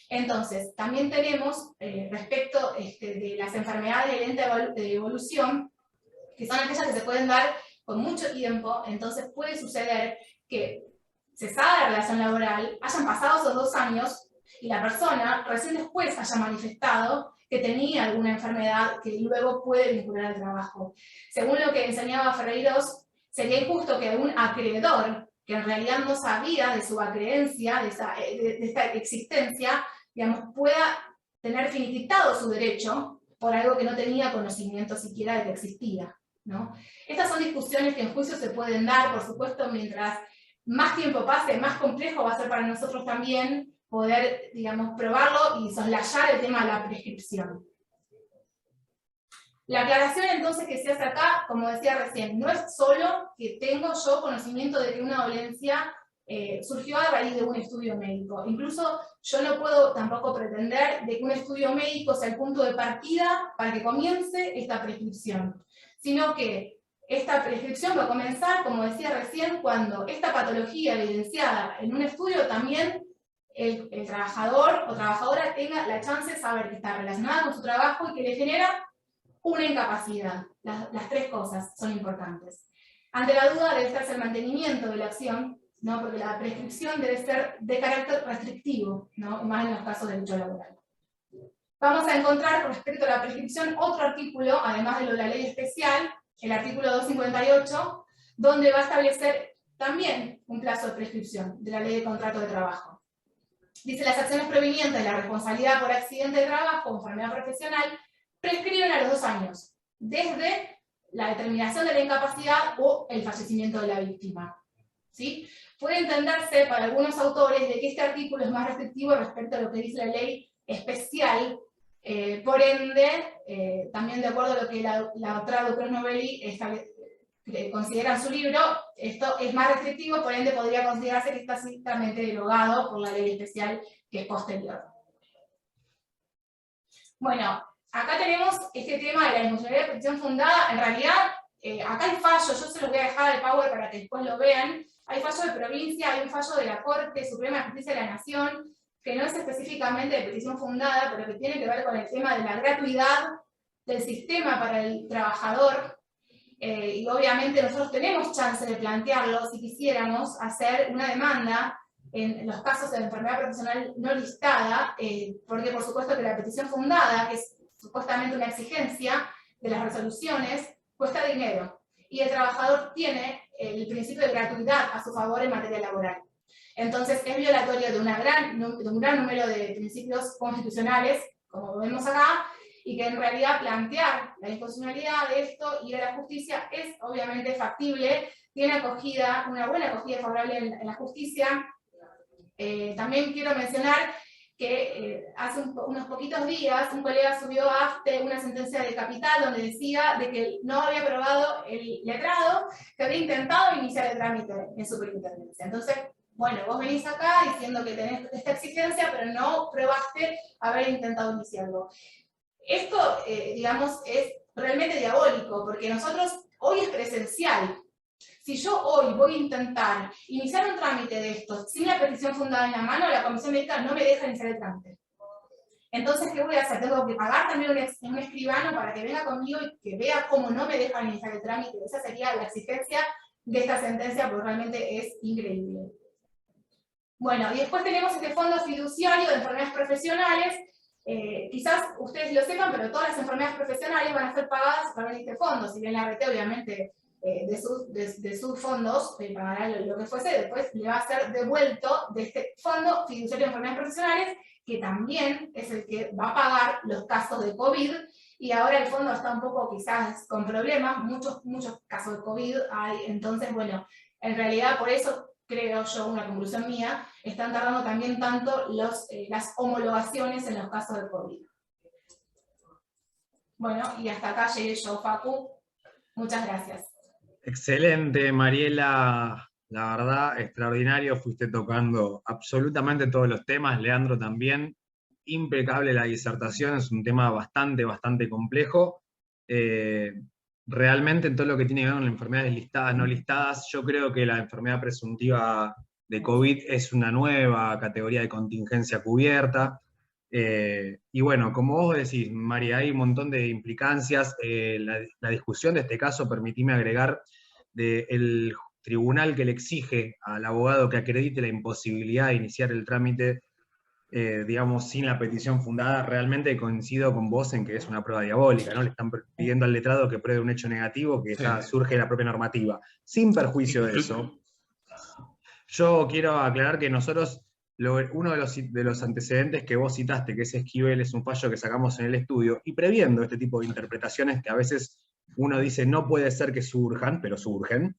Entonces, también tenemos, respecto de las enfermedades de lenta evolución, que son aquellas que se pueden dar con mucho tiempo, entonces puede suceder que, cesada la relación laboral, hayan pasado esos 2 años, y la persona recién después haya manifestado que tenía alguna enfermedad que luego puede vincular al trabajo. Según lo que enseñaba Ferreiros, sería injusto que un acreedor, que en realidad no sabía de su acreencia, de esta existencia, digamos, pueda tener finiquitado su derecho por algo que no tenía conocimiento siquiera de que existía, ¿no? Estas son discusiones que en juicio se pueden dar, por supuesto, mientras más tiempo pase, más complejo va a ser para nosotros también poder, digamos, probarlo y soslayar el tema de la prescripción. La aclaración entonces que se hace acá, como decía recién, no es solo que tengo yo conocimiento de que una dolencia surgió a raíz de un estudio médico. Incluso yo no puedo tampoco pretender de que un estudio médico sea el punto de partida para que comience esta prescripción, sino que esta prescripción va a comenzar, como decía recién, cuando esta patología evidenciada en un estudio también el trabajador o trabajadora tenga la chance de saber que está relacionada con su trabajo y que le genera una incapacidad. Las 3 cosas son importantes. Ante la duda debe estarse el mantenimiento de la acción, ¿no? Porque la prescripción debe ser de carácter restrictivo, ¿no? Más en los casos de derecho laboral. Vamos a encontrar con respecto a la prescripción otro artículo, además de lo de la ley especial, el artículo 258, donde va a establecer también un plazo de prescripción de la ley de contrato de trabajo. Dice: las acciones provenientes de la responsabilidad por accidente de trabajo o enfermedad profesional prescriben a los 2 años, desde la determinación de la incapacidad o el fallecimiento de la víctima. ¿Sí? Puede entenderse para algunos autores de que este artículo es más restrictivo respecto a lo que dice la ley especial, por ende, también de acuerdo a lo que la doctora Ducros Novelli considera en su libro, esto es más restrictivo, por ende podría considerarse que está estrictamente derogado por la ley especial que es posterior. Bueno, acá tenemos este tema de la responsabilidad de prescripción fundada. En realidad, acá hay fallo, yo se los voy a dejar al Power para que después lo vean. Hay fallo de provincia, hay un fallo de la Corte Suprema de Justicia de la Nación, que no es específicamente de prescripción fundada, pero que tiene que ver con el tema de la gratuidad del sistema para el trabajador. Y obviamente nosotros tenemos chance de plantearlo si quisiéramos hacer una demanda en los casos de enfermedad profesional no listada, porque por supuesto que la petición fundada, que es supuestamente una exigencia de las resoluciones, cuesta dinero, y el trabajador tiene el principio de gratuidad a su favor en materia laboral. Entonces es violatorio de un gran número de principios constitucionales, como vemos acá, y que en realidad plantear la inconstitucionalidad de esto y de la justicia es obviamente factible, tiene acogida, una buena acogida favorable en la justicia. También quiero mencionar que hace unos poquitos días un colega subió a AFTE una sentencia de Capital donde decía de que no había aprobado el letrado que había intentado iniciar el trámite en superintendencia. Entonces, bueno, vos venís acá diciendo que tenés esta exigencia, pero no probaste haber intentado iniciarlo. Esto, digamos, es realmente diabólico, porque nosotros, hoy es presencial. Si yo hoy voy a intentar iniciar un trámite de estos sin la petición fundada en la mano, la Comisión Médica no me deja iniciar el trámite. Entonces, ¿qué voy a hacer? Tengo que pagar también un escribano para que venga conmigo y que vea cómo no me dejan iniciar el trámite. Esa sería la exigencia de esta sentencia, porque realmente es increíble. Bueno, y después tenemos este fondo fiduciario de enfermedades profesionales, quizás ustedes lo sepan, pero todas las enfermedades profesionales van a ser pagadas a través de este fondo, si bien la ART obviamente de sus fondos pagará lo que fuese, después le va a ser devuelto de este fondo fiduciario de enfermedades profesionales, que también es el que va a pagar los casos de COVID, y ahora el fondo está un poco quizás con problemas, muchos casos de COVID hay, entonces bueno, en realidad por eso creo yo, una conclusión mía, están tardando también tanto las homologaciones en los casos de COVID. Bueno, y hasta acá llegué yo, Facu. Muchas gracias. Excelente, Mariela. La verdad, extraordinario. Fuiste tocando absolutamente todos los temas. Leandro también. Impecable la disertación. Es un tema bastante complejo. Realmente en todo lo que tiene que ver con las enfermedades listadas, no listadas, yo creo que la enfermedad presuntiva de COVID es una nueva categoría de contingencia cubierta. Y bueno, como vos decís, María, hay un montón de implicancias. La discusión de este caso, permitime agregar, del tribunal que le exige al abogado que acredite la imposibilidad de iniciar el trámite, digamos, sin la petición fundada, realmente coincido con vos en que es una prueba diabólica, ¿no? Le están pidiendo al letrado que pruebe un hecho negativo que surge de la propia normativa. Sin perjuicio de eso, yo quiero aclarar que nosotros, uno de los antecedentes que vos citaste, que es Esquivel, es un fallo que sacamos en el estudio, y previendo este tipo de interpretaciones que a veces uno dice no puede ser que surjan, pero surgen,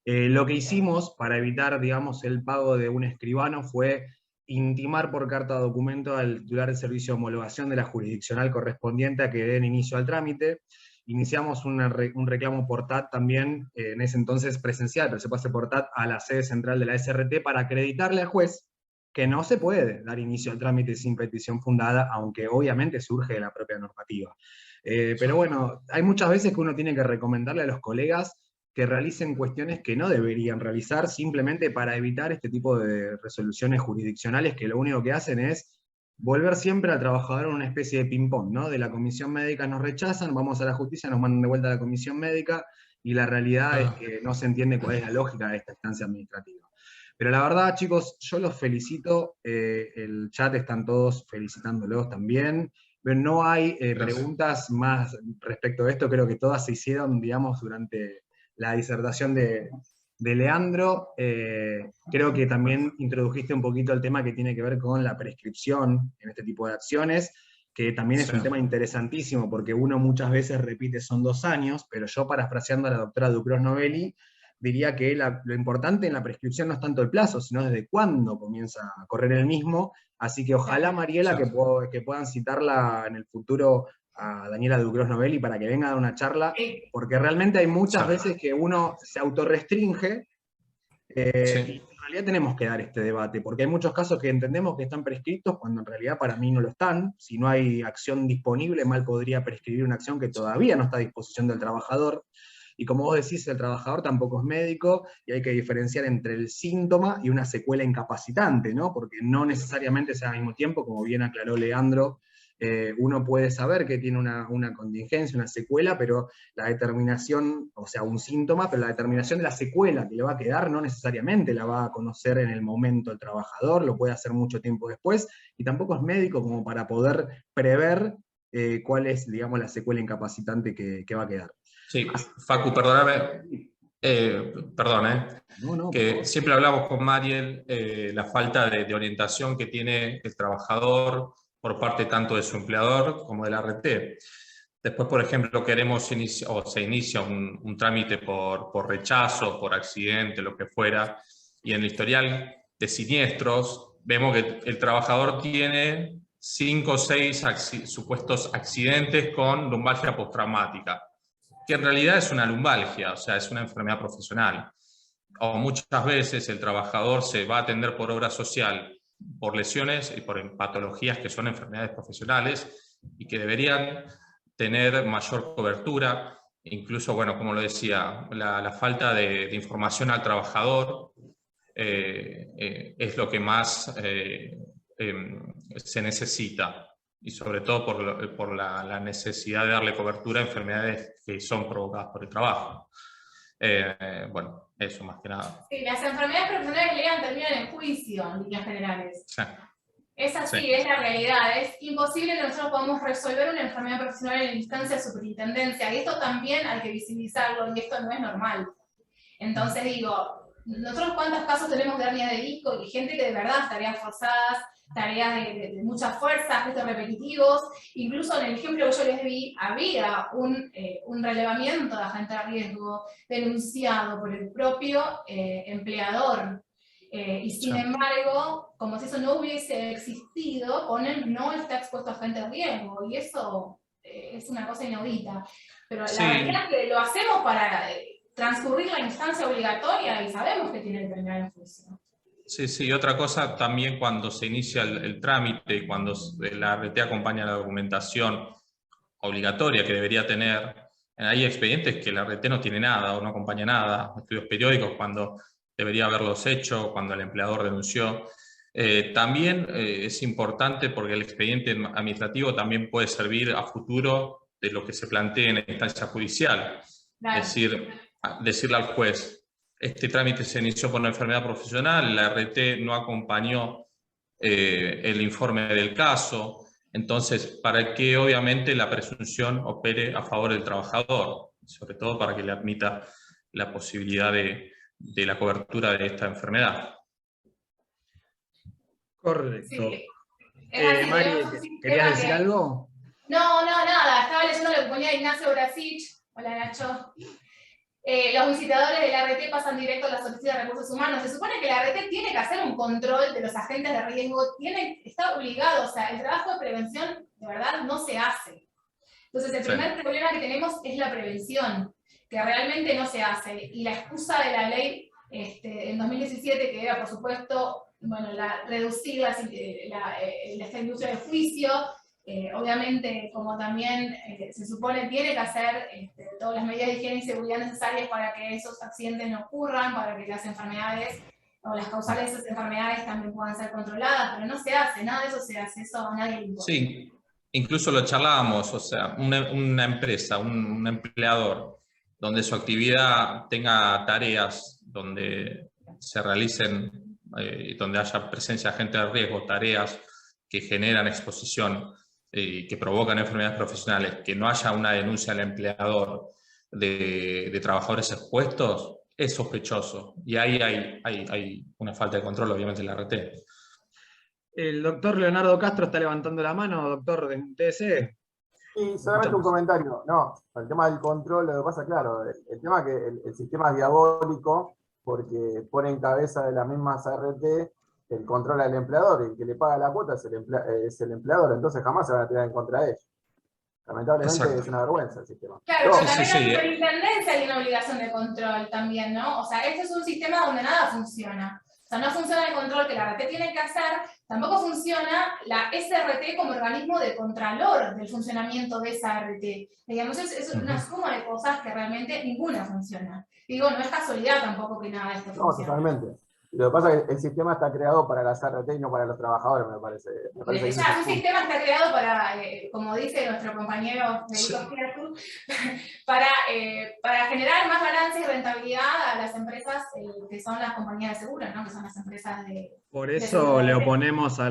lo que hicimos para evitar, digamos, el pago de un escribano fue intimar por carta documento al titular del servicio de homologación de la jurisdiccional correspondiente a que den inicio al trámite. Iniciamos un reclamo por TAT también, en ese entonces presencial, pero se puede hacer por TAT a la sede central de la SRT para acreditarle al juez que no se puede dar inicio al trámite sin petición fundada, aunque obviamente surge de la propia normativa. Pero bueno, hay muchas veces que uno tiene que recomendarle a los colegas que realicen cuestiones que no deberían realizar simplemente para evitar este tipo de resoluciones jurisdiccionales que lo único que hacen es volver siempre al trabajador en una especie de ping-pong, ¿no? De la comisión médica nos rechazan, vamos a la justicia, nos mandan de vuelta a la comisión médica, y la realidad es que no se entiende cuál es la lógica de esta instancia administrativa. Pero la verdad, chicos, yo los felicito, el chat están todos felicitándolos también, pero no hay preguntas más respecto de esto, creo que todas se hicieron, digamos, durante la disertación de Leandro. Creo que también introdujiste un poquito el tema que tiene que ver con la prescripción en este tipo de acciones, que también es un tema interesantísimo, porque uno muchas veces repite son 2 años, pero yo, parafraseando a la doctora Ducros Novelli, diría que lo importante en la prescripción no es tanto el plazo, sino desde cuándo comienza a correr el mismo. Así que ojalá, Mariela, que puedan citarla en el futuro a Daniela Ducros Novelli para que venga a dar una charla, porque realmente hay muchas veces que uno se autorrestringe, y en realidad tenemos que dar este debate, porque hay muchos casos que entendemos que están prescritos, cuando en realidad para mí no lo están. Si no hay acción disponible, mal podría prescribir una acción que todavía no está a disposición del trabajador. Y como vos decís, el trabajador tampoco es médico, y hay que diferenciar entre el síntoma y una secuela incapacitante, ¿no? Porque no necesariamente sea al mismo tiempo, como bien aclaró Leandro. Uno puede saber que tiene una contingencia, una secuela, pero la determinación, o sea, un síntoma, pero la determinación de la secuela que le va a quedar no necesariamente la va a conocer en el momento el trabajador, lo puede hacer mucho tiempo después, y tampoco es médico como para poder prever cuál es, digamos, la secuela incapacitante que va a quedar. Sí, Facu, perdóname, que siempre hablamos con Mariel, la falta de orientación que tiene el trabajador por parte tanto de su empleador como de la ART. Después, por ejemplo, se inicia un trámite por rechazo, por accidente, lo que fuera, y en el historial de siniestros vemos que el trabajador tiene 5 o 6 supuestos accidentes con lumbalgia postraumática, que en realidad es una lumbalgia, o sea, es una enfermedad profesional. O muchas veces el trabajador se va a atender por obra social por lesiones y por patologías que son enfermedades profesionales y que deberían tener mayor cobertura. Incluso, bueno, como lo decía, la falta de información al trabajador es lo que más se necesita, y sobre todo por la necesidad de darle cobertura a enfermedades que son provocadas por el trabajo. Bueno, eso más que nada. Sí, las enfermedades profesionales terminan en juicio, en líneas generales. Sí. Es así, Sí. es la realidad. Es imposible que nosotros podamos resolver una enfermedad profesional en la instancia de superintendencia. Y esto también hay que visibilizarlo, y esto no es normal. Entonces digo, nosotros cuántos casos tenemos de hernia de disco y gente que de verdad, tareas forzadas, tareas de mucha fuerza, gestos repetitivos. Incluso en el ejemplo que yo les vi, había un relevamiento de agente de riesgo denunciado por el propio empleador. Y sin embargo, como si eso no hubiese existido, ponen no está expuesto a agente de riesgo, y eso es una cosa inaudita. Pero Sí. la realidad es que lo hacemos para transcurrir la instancia obligatoria y sabemos que tiene que terminar en juicio. Sí, sí, otra cosa también cuando se inicia el trámite y cuando la RT acompaña la documentación obligatoria que debería tener, hay expedientes que la RT no tiene nada o no acompaña nada, estudios periódicos cuando debería haberlos hecho, cuando el empleador denunció. También es importante porque el expediente administrativo también puede servir a futuro de lo que se plantee en la instancia judicial. Claro. Es decir, decirle al juez, este trámite se inició por una enfermedad profesional, la RT no acompañó el informe del caso, entonces para que obviamente la presunción opere a favor del trabajador, sobre todo para que le admita la posibilidad de la cobertura de esta enfermedad. Correcto. Sí. Mari, ¿querías decir algo? No, nada. Estaba leyendo lo que ponía Ignacio Brasich. Hola, Nacho. Los visitadores de la RT pasan directo a la solicitud de recursos humanos. Se supone que la RT tiene que hacer un control de los agentes de riesgo, está obligado, o sea, el trabajo de prevención de verdad no se hace. Entonces el primer problema que tenemos es la prevención, que realmente no se hace. Y la excusa de la ley en 2017, que era por supuesto reducir esta industria del juicio, obviamente, como también se supone, tiene que hacer todas las medidas de higiene y seguridad necesarias para que esos accidentes no ocurran, para que las enfermedades o las causales de esas enfermedades también puedan ser controladas, pero no se hace, nada de eso se hace, eso a nadie le importa. Sí, incluso lo charlábamos, o sea, una empresa, un empleador, donde su actividad tenga tareas, donde se realicen, donde haya presencia de agentes de riesgo, tareas que generan exposición, que provocan enfermedades profesionales, que no haya una denuncia al empleador de trabajadores expuestos, es sospechoso. Y ahí hay una falta de control, obviamente, en la RT. El doctor Leonardo Castro está levantando la mano, doctor de TSE. Sí, solamente un comentario. No, el tema del control, lo que pasa, claro, el tema es que el sistema es diabólico porque pone en cabeza de las mismas RT el control al empleador, y el que le paga la cuota es el empleador, entonces jamás se van a tirar en contra de ellos. Lamentablemente Exacto. Es una vergüenza el sistema. Claro, pero también sí. la superintendencia hay una obligación de control también, ¿no? O sea, este es un sistema donde nada funciona. O sea, no funciona el control que la RT tiene que hacer, tampoco funciona la SRT como organismo de contralor del funcionamiento de esa RT. Digamos, es una suma de cosas que realmente ninguna funciona. Digo, no es casualidad tampoco que nada de esto funcione. No, totalmente. Lo que pasa es que el sistema está creado para las RT y no para los trabajadores, me parece. Ya, un sistema está creado para, como dice nuestro compañero Federico Fiatu, para generar más ganancias y rentabilidad a las empresas que son las compañías de seguros, ¿no? Que son las empresas de... Por eso le oponemos a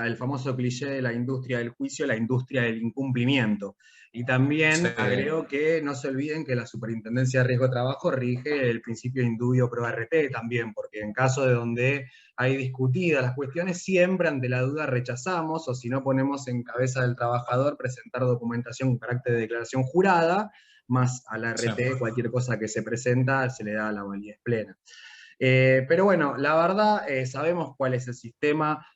el famoso cliché de la industria del juicio, la industria del incumplimiento. Y también agrego que no se olviden que la Superintendencia de Riesgo de Trabajo rige el principio de indubio pro RT también, porque en caso de donde hay discutidas las cuestiones, siempre ante la duda rechazamos, o si no ponemos en cabeza del trabajador presentar documentación con carácter de declaración jurada, más a la RT cualquier cosa que se presenta se le da la validez plena. Pero bueno, la verdad sabemos cuál es el sistema,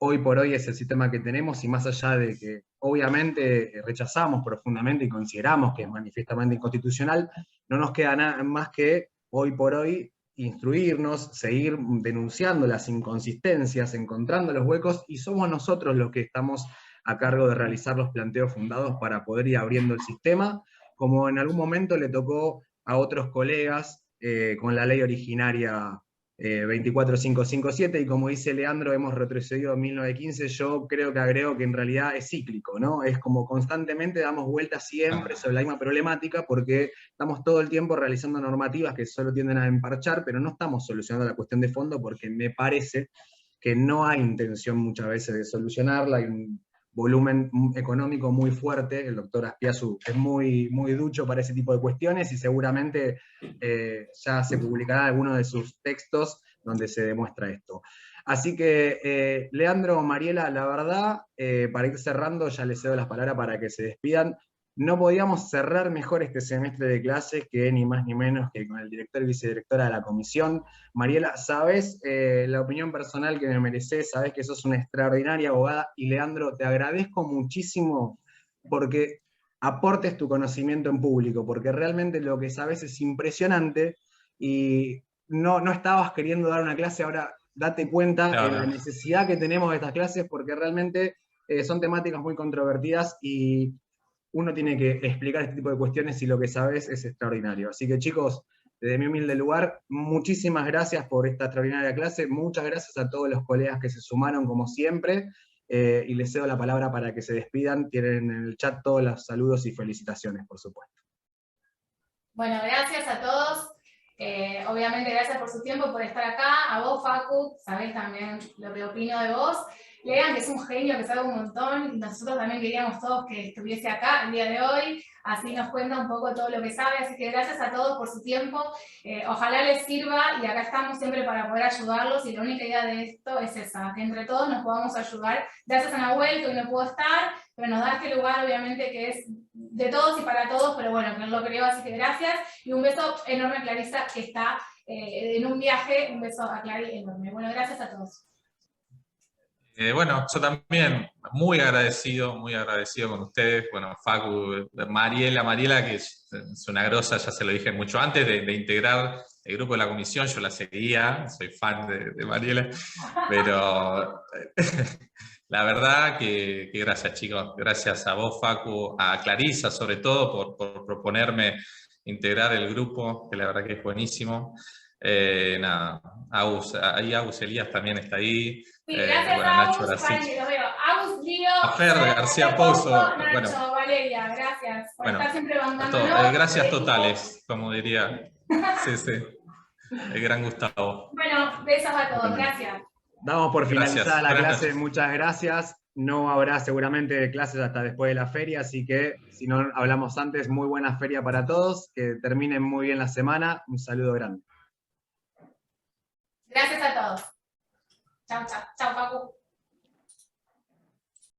hoy por hoy es el sistema que tenemos, y más allá de que obviamente rechazamos profundamente y consideramos que es manifiestamente inconstitucional, no nos queda nada más que hoy por hoy instruirnos, seguir denunciando las inconsistencias, encontrando los huecos, y somos nosotros los que estamos a cargo de realizar los planteos fundados para poder ir abriendo el sistema, como en algún momento le tocó a otros colegas con la ley originaria 24557, y como dice Leandro, hemos retrocedido a 1915, yo creo que agrego que en realidad es cíclico, ¿no? Es como constantemente damos vueltas siempre sobre la misma problemática, porque estamos todo el tiempo realizando normativas que solo tienden a emparchar, pero no estamos solucionando la cuestión de fondo, porque me parece que no hay intención muchas veces de solucionarla, hay un volumen económico muy fuerte, el doctor Aspiazu es muy ducho para ese tipo de cuestiones y seguramente ya se publicará alguno de sus textos donde se demuestra esto. Así que, Leandro, Mariela, la verdad, para ir cerrando, ya les cedo las palabras para que se despidan. No podíamos cerrar mejor este semestre de clases que ni más ni menos que con el director y vicedirectora de la comisión. Mariela, sabes la opinión personal que me mereces, sabes que sos una extraordinaria abogada, y Leandro, te agradezco muchísimo porque aportes tu conocimiento en público, porque realmente lo que sabes es impresionante y no estabas queriendo dar una clase, ahora date cuenta de la necesidad que tenemos de estas clases, porque realmente son temáticas muy controvertidas y uno tiene que explicar este tipo de cuestiones y lo que sabes es extraordinario. Así que, chicos, desde mi humilde lugar, muchísimas gracias por esta extraordinaria clase, muchas gracias a todos los colegas que se sumaron como siempre, y les cedo la palabra para que se despidan. Tienen en el chat todos los saludos y felicitaciones, por supuesto. Bueno, gracias a todos. Obviamente, gracias por su tiempo, por estar acá. A vos, Facu, sabés también lo que opino de vos. Lean, que es un genio, que sabe un montón, y nosotros también queríamos todos que estuviese acá el día de hoy, así nos cuenta un poco todo lo que sabe, así que gracias a todos por su tiempo, ojalá les sirva, y acá estamos siempre para poder ayudarlos, y la única idea de esto es esa, que entre todos nos podamos ayudar. Gracias a Nahuel, que hoy no pudo estar, pero nos da este lugar, obviamente, que es de todos y para todos, pero bueno, que él lo creó, así que gracias, y un beso enorme a Clarisa, que está en un viaje, un beso a Clary enorme. Bueno, gracias a todos. Bueno, yo también muy agradecido con ustedes. Bueno, Facu, Mariela, que es una grosa, ya se lo dije mucho antes de integrar el grupo de la comisión, yo la seguía, soy fan de Mariela, pero la verdad que gracias, chicos, gracias a vos, Facu, a Clarisa sobre todo por proponerme integrar el grupo, que la verdad que es buenísimo. Nada, Agus Elías también está ahí. Sí, gracias bueno, a Nacho Agus, Agus, Lío, a Fer García Pouso. Nacho, Bueno, Valeria, gracias por estar siempre bancándonos. gracias totales, como diría el gran Gustavo. Bueno, besos a todos, gracias. Damos por finalizada la clase, noches. muchas gracias. No habrá seguramente clases hasta después de la feria, así que si no hablamos antes, muy buena feria para todos, que terminen muy bien la semana. Un saludo grande. Gracias a todos. Chao, Facu.